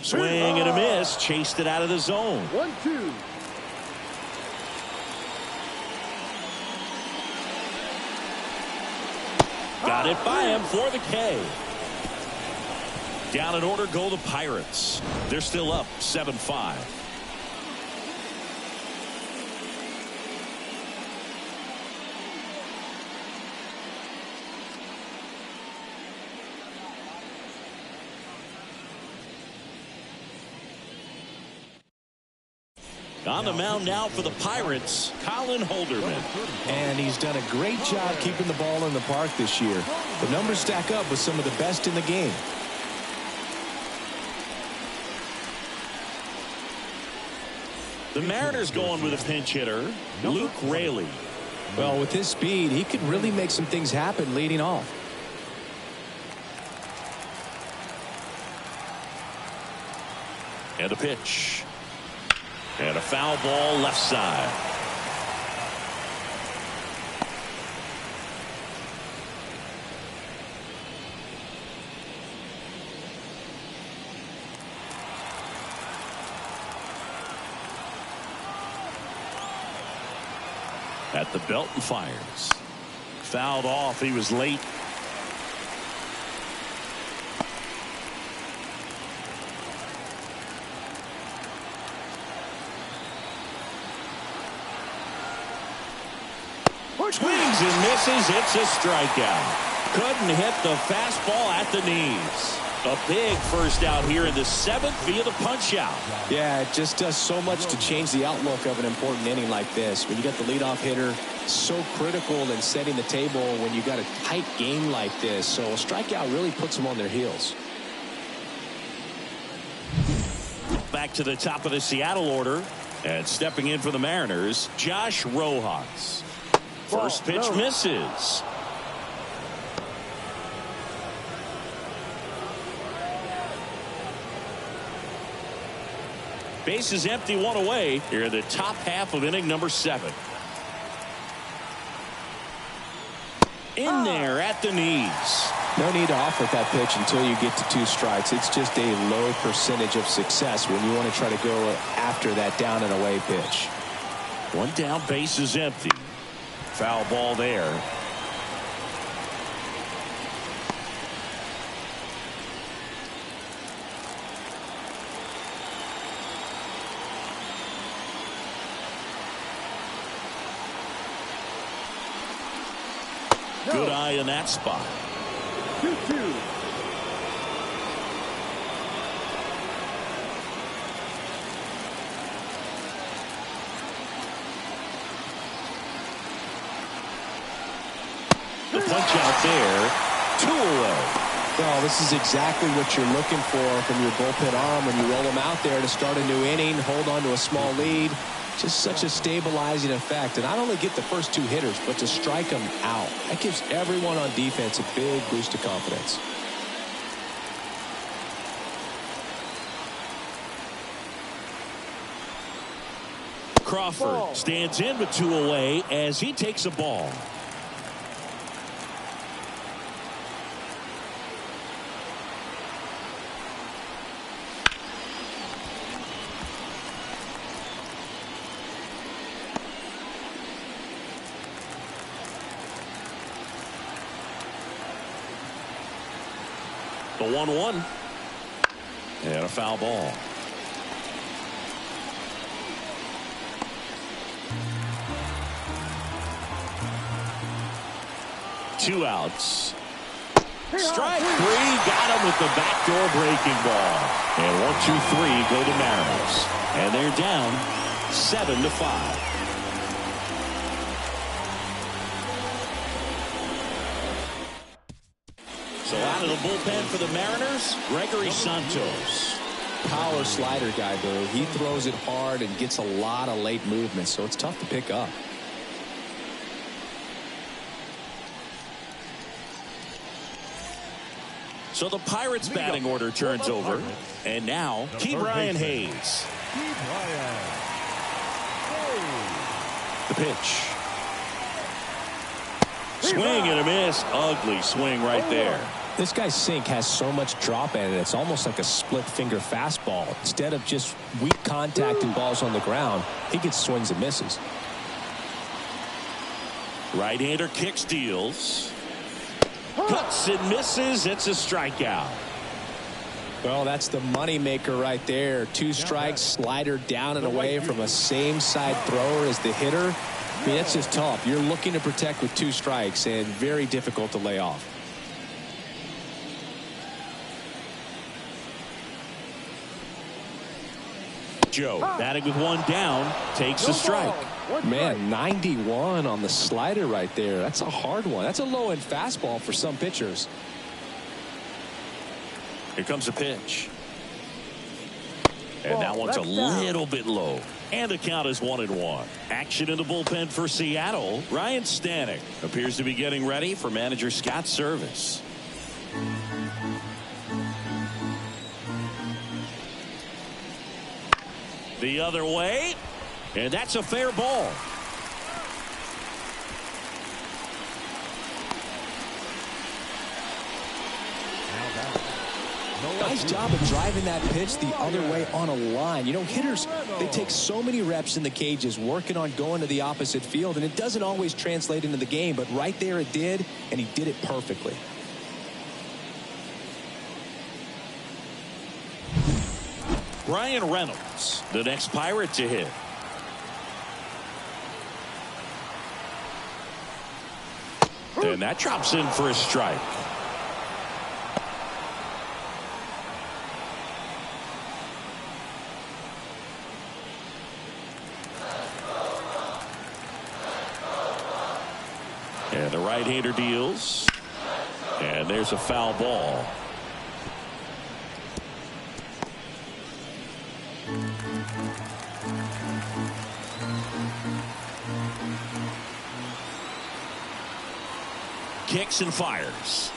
Swing and a miss. Chased it out of the zone. 1-2. Got it by him for the K. Down in order go the Pirates. They're still up 7-5. On the mound now for the Pirates, Colin Holderman. And he's done a great job keeping the ball in the park this year. The numbers stack up with some of the best in the game. The Mariners going with a pinch hitter, Luke Raley. Well, with his speed, he could really make some things happen leading off. And a pitch. And a foul ball left side. At the belt and fires. Fouled off. He was late. Swings and misses. It's a strikeout. Couldn't hit the fastball at the knees. A big first out here in the seventh via the punch out. Yeah, it just does so much to change the outlook of an important inning like this. When you got the leadoff hitter, so critical in setting the table when you got a tight game like this. So a strikeout really puts them on their heels. Back to the top of the Seattle order. And stepping in for the Mariners, Josh Rojas. First pitch misses. Base is empty, one away here in the top half of inning number 7. In there at the knees. No need to offer that pitch until you get to 2 strikes. It's just a low percentage of success when you want to try to go after that down and away pitch. One down, base is empty. Foul ball there. Good eye in that spot. 2-2. The punch out there. 2 away. Well, this is exactly what you're looking for from your bullpen arm when you roll them out there to start a new inning, hold on to a small lead. Just such a stabilizing effect. And not only get the first 2 hitters, but to strike them out. That gives everyone on defense a big boost of confidence. Crawford stands in with 2 away as he takes a ball. The 1-1. And a foul ball. Two outs. Strike three. Got him with the backdoor breaking ball. And 1-2-3 go to Mariners. And they're down 7-5. So out of the bullpen for the Mariners, Gregory Santos. Power slider guy, Boo. He throws it hard and gets a lot of late movement, so it's tough to pick up. So the Pirates batting order turns over. And now, Ke'Bryan Hayes. The pitch. Swing and a miss. Ugly swing right there. This guy's sink has so much drop in it. It's almost like a split finger fastball. Instead of just weak contact and balls on the ground, he gets swings and misses. Right-hander kicks, deals. Cuts and misses. It's a strikeout. Well, that's the money maker right there. Two strikes, slider down and away from a same side thrower as the hitter. I mean, that's just tough. You're looking to protect with two strikes and very difficult to lay off. Joe batting with one down takes a strike. Man, 91 on the slider right there. That's a hard one. That's a low-end fastball for some pitchers. Here comes a pitch. And that one's a little bit low. And the count is 1-1. Action in the bullpen for Seattle. Ryan Stanek appears to be getting ready for manager Scott's service. The other way. And that's a fair ball. Nice job of driving that pitch the other way on a line. You know, hitters, they take so many reps in the cages working on going to the opposite field, and it doesn't always translate into the game, but right there it did, and he did it perfectly. Brian Reynolds, the next Pirate to hit. And that drops in for a strike. And the right-hander deals. And there's a foul ball. Kicks and fires.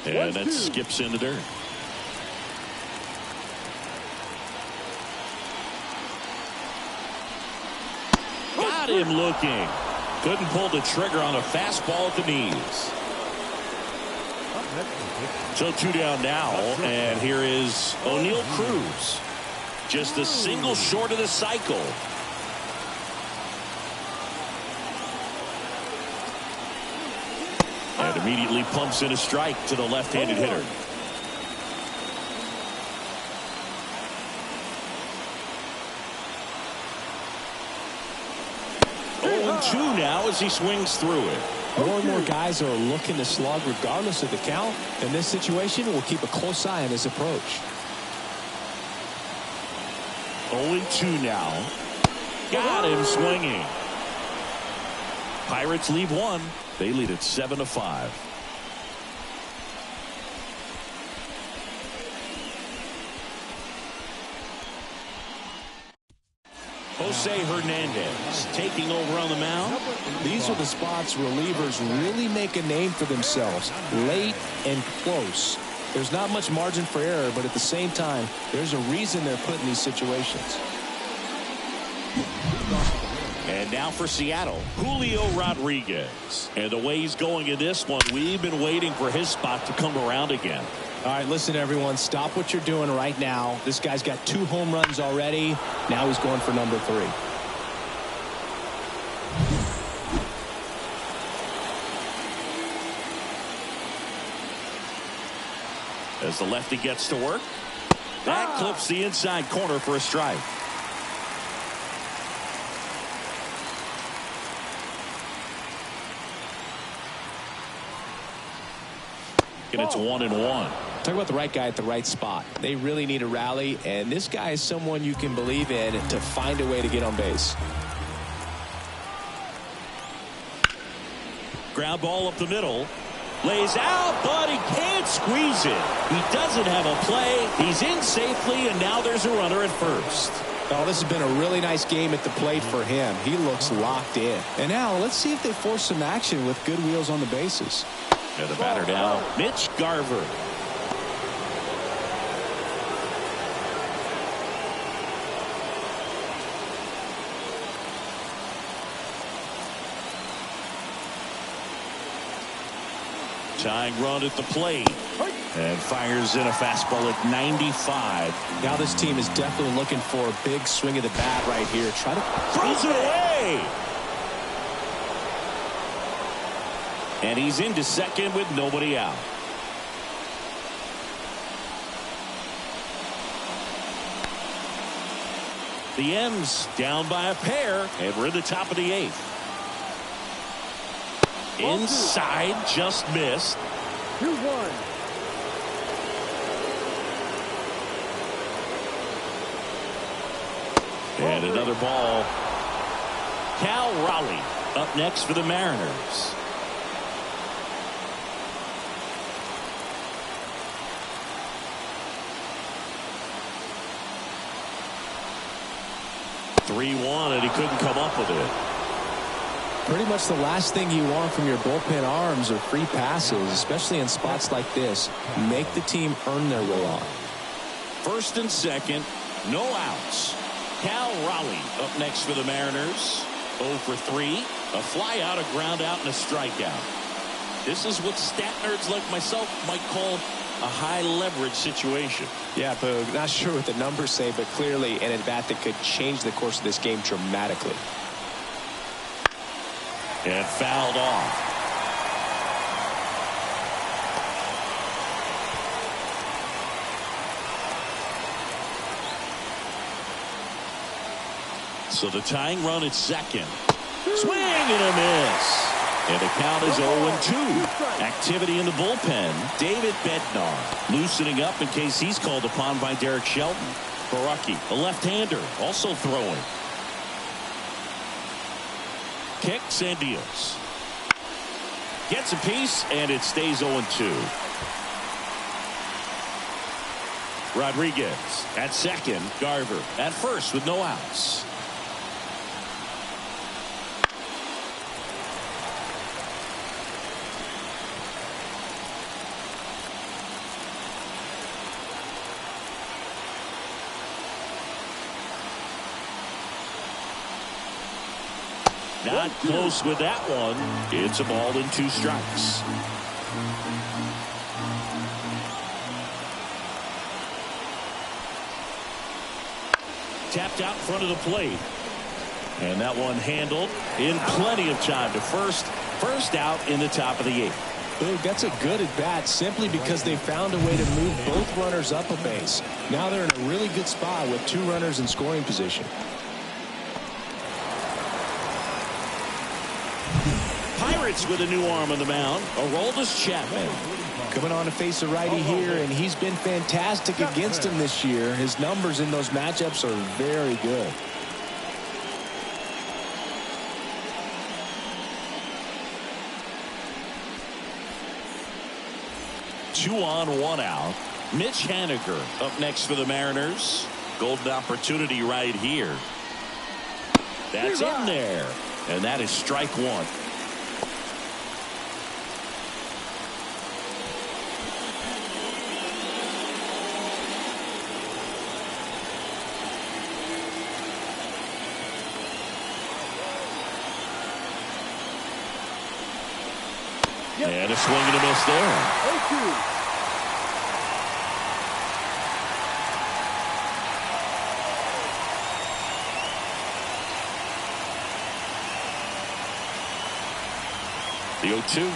And that skips into dirt. Got him looking. Couldn't pull the trigger on a fastball at the knees. So two down now, and here is O'Neal Cruz. Just a single short of the cycle. And immediately pumps in a strike to the left-handed hitter. Two now as he swings through it. More and more guys are looking to slug regardless of the count. In this situation, we'll keep a close eye on his approach. 0-2 now. Got him swinging. Pirates leave one. They lead at 7-5. Jose Hernandez taking over on the mound. These are the spots relievers really make a name for themselves. Late and close. There's not much margin for error, but at the same time, there's a reason they're put in these situations. And now for Seattle, Julio Rodriguez. And the way he's going in this one, we've been waiting for his spot to come around again. All right, listen, everyone, stop what you're doing right now. This guy's got 2 home runs already. Now he's going for number 3. as the lefty gets to work. That clips the inside corner for a strike. And it's 1-1. Talk about the right guy at the right spot. They really need a rally, and this guy is someone you can believe in to find a way to get on base. Ground ball up the middle. Lays out, but he can't squeeze it. He doesn't have a play. He's in safely, and now there's a runner at first. Oh, this has been a really nice game at the plate for him. He looks locked in. And now let's see if they force some action with good wheels on the bases. And the batter now, Mitch Garver. Tying run at the plate. And fires in a fastball at 95. Now this team is definitely looking for a big swing of the bat right here. Try to throws it away. And he's into second with nobody out. The M's down by a pair, and we're in the top of the 8th. Inside, just missed. 2-1. And another ball. Cal Raleigh up next for the Mariners. (3-1), and he couldn't come up with it. Pretty much the last thing you want from your bullpen arms are free passes, especially in spots like this. Make the team earn their way on. First and second, no outs. Cal Raleigh up next for the Mariners. 0 for 3. A fly out, a ground out, and a strikeout. This is what stat nerds like myself might call a high leverage situation. Yeah, Boog, not sure what the numbers say, but clearly an at-bat that could change the course of this game dramatically. And fouled off. So the tying run at second. Swing and a miss. And the count is 0-2. Activity in the bullpen. David Bednar loosening up in case he's called upon by Derek Shelton. Baraki, a left-hander, also throwing. Kicks and deals. Gets a piece, and it stays 0-2. Rodriguez at second. Garver at first with no outs. Not close with that one. It's a ball and 2 strikes. Tapped out in front of the plate. And that one handled in plenty of time to first. First out in the top of the 8th. Ooh, that's a good at bat simply because they found a way to move both runners up a base. Now they're in a really good spot with 2 runners in scoring position. Pirates with a new arm on the mound. Aroldis Chapman. Coming on to face a righty here, and he's been fantastic against him this year. His numbers in those matchups are very good. Two on, 1 out. Mitch Haniger up next for the Mariners. Golden opportunity right here. That's in there. And that is strike 1. And a swing and a miss there. 0-2. The 0-2.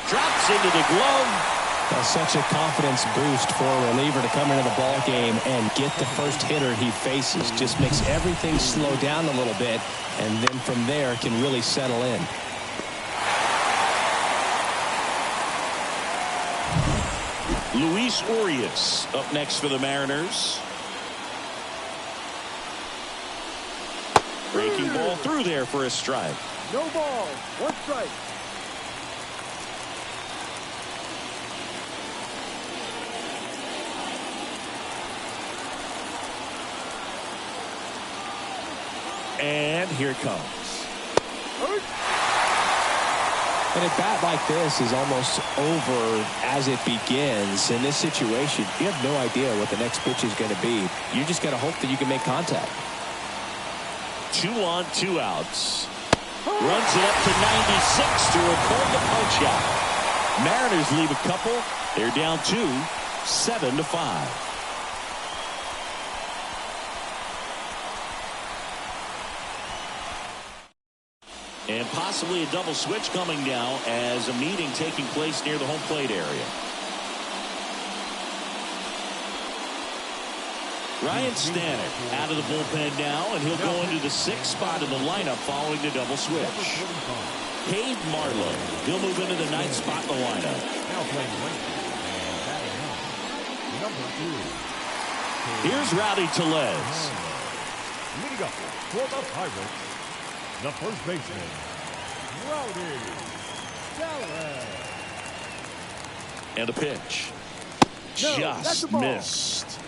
Drops Gets into the glove. That's such a confidence boost for a reliever to come into the ball game and get the first hitter he faces. Just makes everything slow down a little bit, and then from there can really settle in. Luis Urias up next for the Mariners. Breaking ball through there for a strike. No ball. One strike. And here it comes. And a bat like this is almost over as it begins. In this situation, you have no idea what the next pitch is going to be. You just got to hope that you can make contact. 2 on, 2 outs. Runs it up to 96 to record the punch out. Mariners leave a couple. They're down 2, 7-5. And possibly a double switch coming now as a meeting taking place near the home plate area. Ryan Stanek out of the bullpen now, and he'll go into the 6th spot in the lineup following the double switch. Cade Marlowe, he'll move into the 9th spot in the lineup. Now playing late and batting up, number 2. Here's Rowdy Tellez. Leading up for the Pirates, the first baseman, Rowdy Tellez. And a pitch. No, that's Just a ball. missed.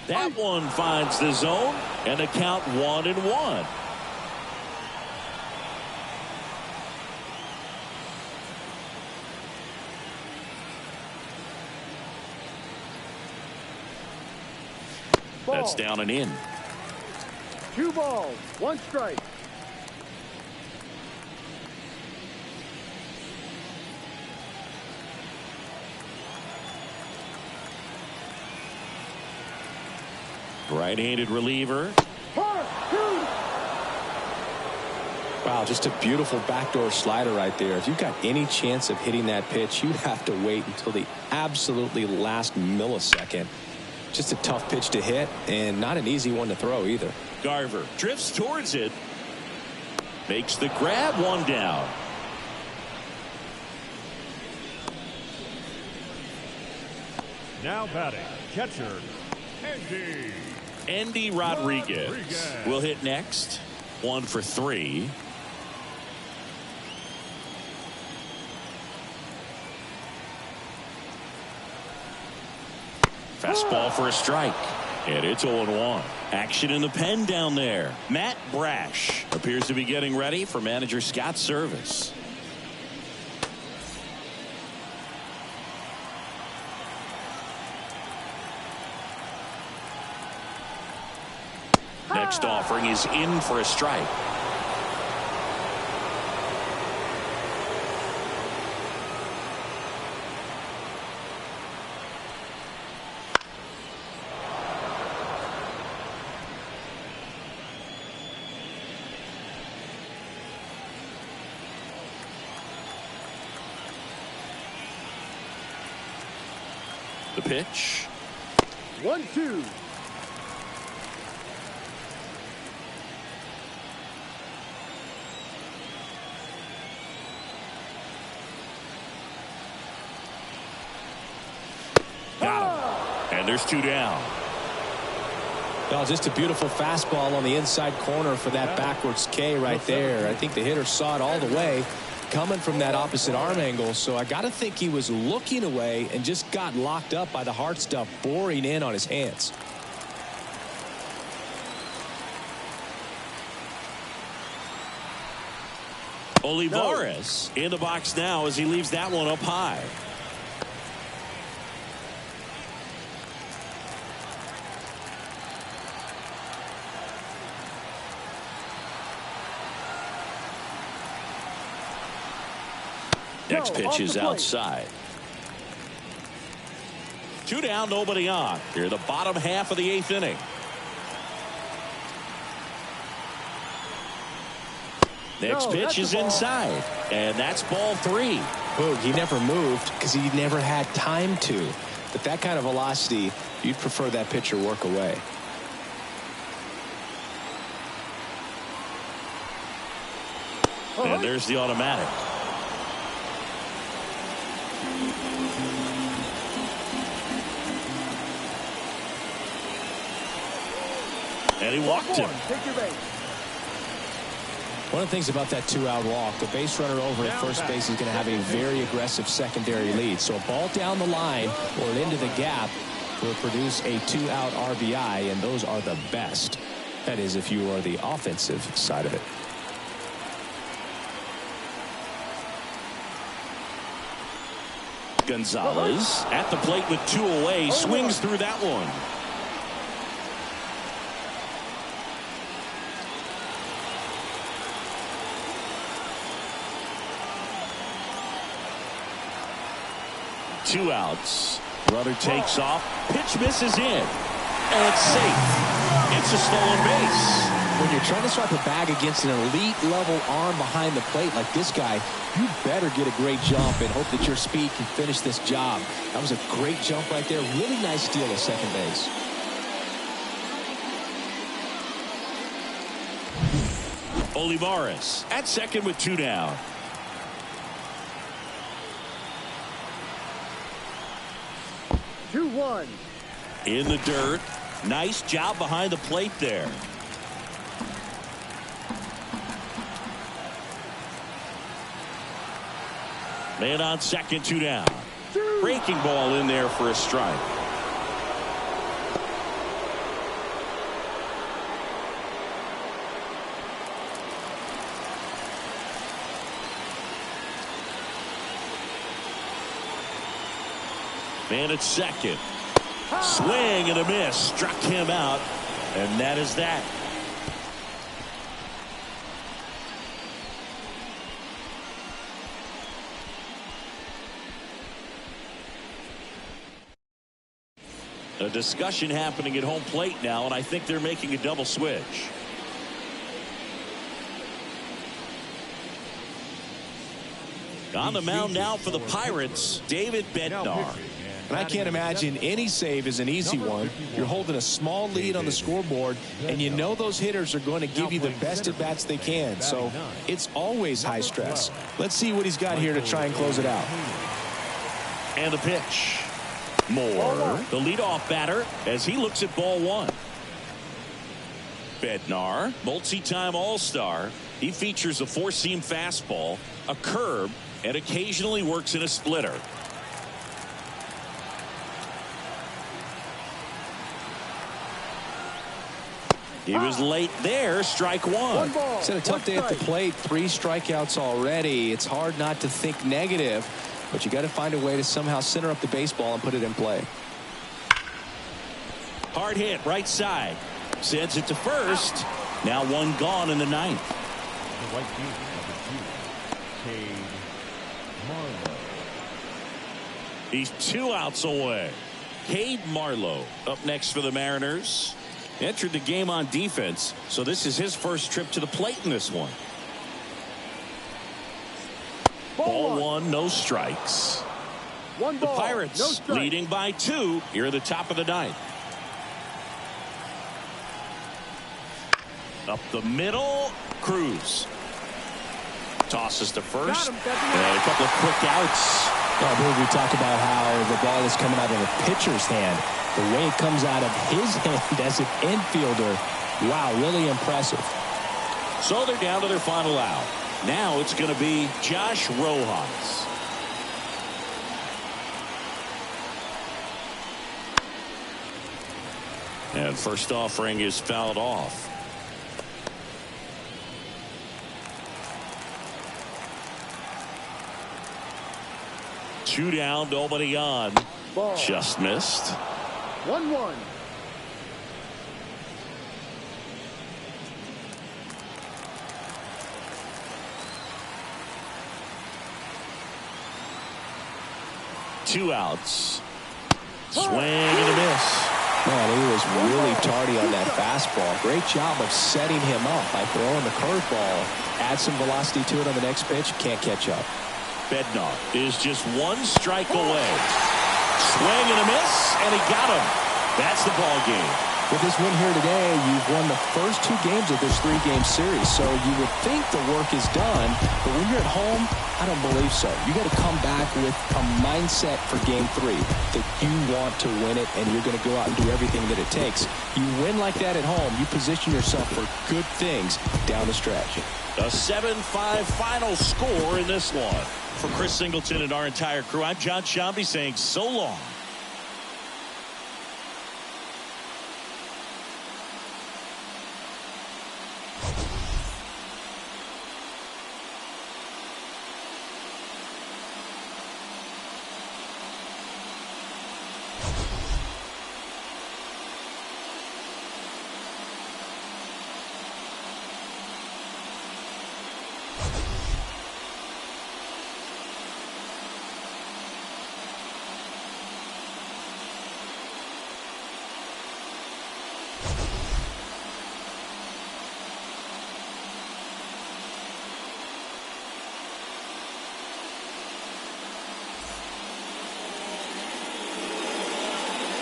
That one finds the zone, and a count 1-1. That's down and in. 2 balls. 1 strike. Right-handed reliever. Wow, just a beautiful backdoor slider right there. If you've got any chance of hitting that pitch, you have to wait until the absolutely last millisecond. Just a tough pitch to hit, and not an easy one to throw either. Garver drifts towards it. Makes the grab, 1 down. Now batting, catcher, Endy Rodriguez will hit next. 1 for 3. Fastball for a strike. And it's 0-1. Action in the pen down there. Matt Brash appears to be getting ready for manager Scott's service. Next offering is in for a strike. The pitch. 1-2. Got him. And there's 2 down. Well, just a beautiful fastball on the inside corner for that backwards K right there. I think the hitter saw it all the way coming from that opposite arm angle, so I got to think he was looking away and just got locked up by the hard stuff boring in on his hands. Olivares in the box now as he leaves that one up high. Next pitch is outside. Two down, nobody on. Here, the bottom half of the 8th inning. Next pitch is inside, and that's ball 3. Boog, he never moved because he never had time to. But that kind of velocity, you'd prefer that pitcher work away. And there's the automatic. And he walked him. Take your base. One of the things about that 2-out walk, the base runner over at first base is going to have a very aggressive secondary lead. So a ball down the line or into the gap will produce a 2-out RBI, and those are the best. That is, if you are the offensive side of it. Gonzalez at the plate with 2 away, swings through that one. Two outs. Runner takes off. Pitch misses in. And it's safe. It's a stolen base. When you're trying to swipe a bag against an elite level arm behind the plate like this guy, you better get a great jump and hope that your speed can finish this job. That was a great jump right there. Really nice steal at second base. Olivares at second with 2 down. In the dirt. Nice job behind the plate there. Man on second, 2 down. Breaking ball in there for a strike. Man at second. Swing and a miss. Struck him out. And that is that. A discussion happening at home plate now, and I think they're making a double switch. On the mound now for the Pirates, David Bednar. And I can't imagine any save is an easy one. You're holding a small lead on the scoreboard, and you know those hitters are going to give you the best at bats they can. So it's always high stress. Let's see what he's got here to try and close it out. And the pitch. Moore, the leadoff batter, as he looks at ball 1. Bednar, multi-time All-Star. He features a 4-seam fastball, a curve, and occasionally works in a splitter. He was late there. Strike 1. It's a tough day at the plate. 3 strikeouts already. It's hard not to think negative, but you got to find a way to somehow center up the baseball and put it in play. Hard hit right side. Sends it to first. Now 1 gone in the 9th. The white team, number 2, Cade Marlowe. He's 2 outs away. Cade Marlowe up next for the Mariners. Entered the game on defense, so this is his first trip to the plate in this one. Ball 1, no strikes. The Pirates leading by 2 here at the top of the 9th. Up the middle, Cruz tosses to first, and a couple of quick outs. We talked about how the ball is coming out of the pitcher's hand. The way it comes out of his hand as an infielder, wow, really impressive. So they're down to their final out. Now it's going to be Josh Rojas. And first offering is fouled off. Two down, nobody on. Ball. Just missed. 1-1. Two outs. Swing and a miss. Man, he was really tardy on that fastball. Great job of setting him up by throwing the curveball. Add some velocity to it on the next pitch. Can't catch up. Bednar is just one strike away. Swing and a miss, and he got him. That's the ball game. With this win here today, you've won the first 2 games of this 3-game series, so you would think the work is done, but when you're at home, I don't believe so. You got to come back with a mindset for Game 3 that you want to win it, and you're going to go out and do everything that it takes. You win like that at home, you position yourself for good things down the stretch. A 7-5 final score in this one. For Chris Singleton and our entire crew, I'm John Shambi saying so long.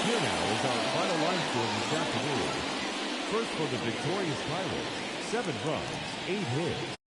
Here now is our final line score this afternoon. First for the victorious Pirates, 7 runs, 8 hits.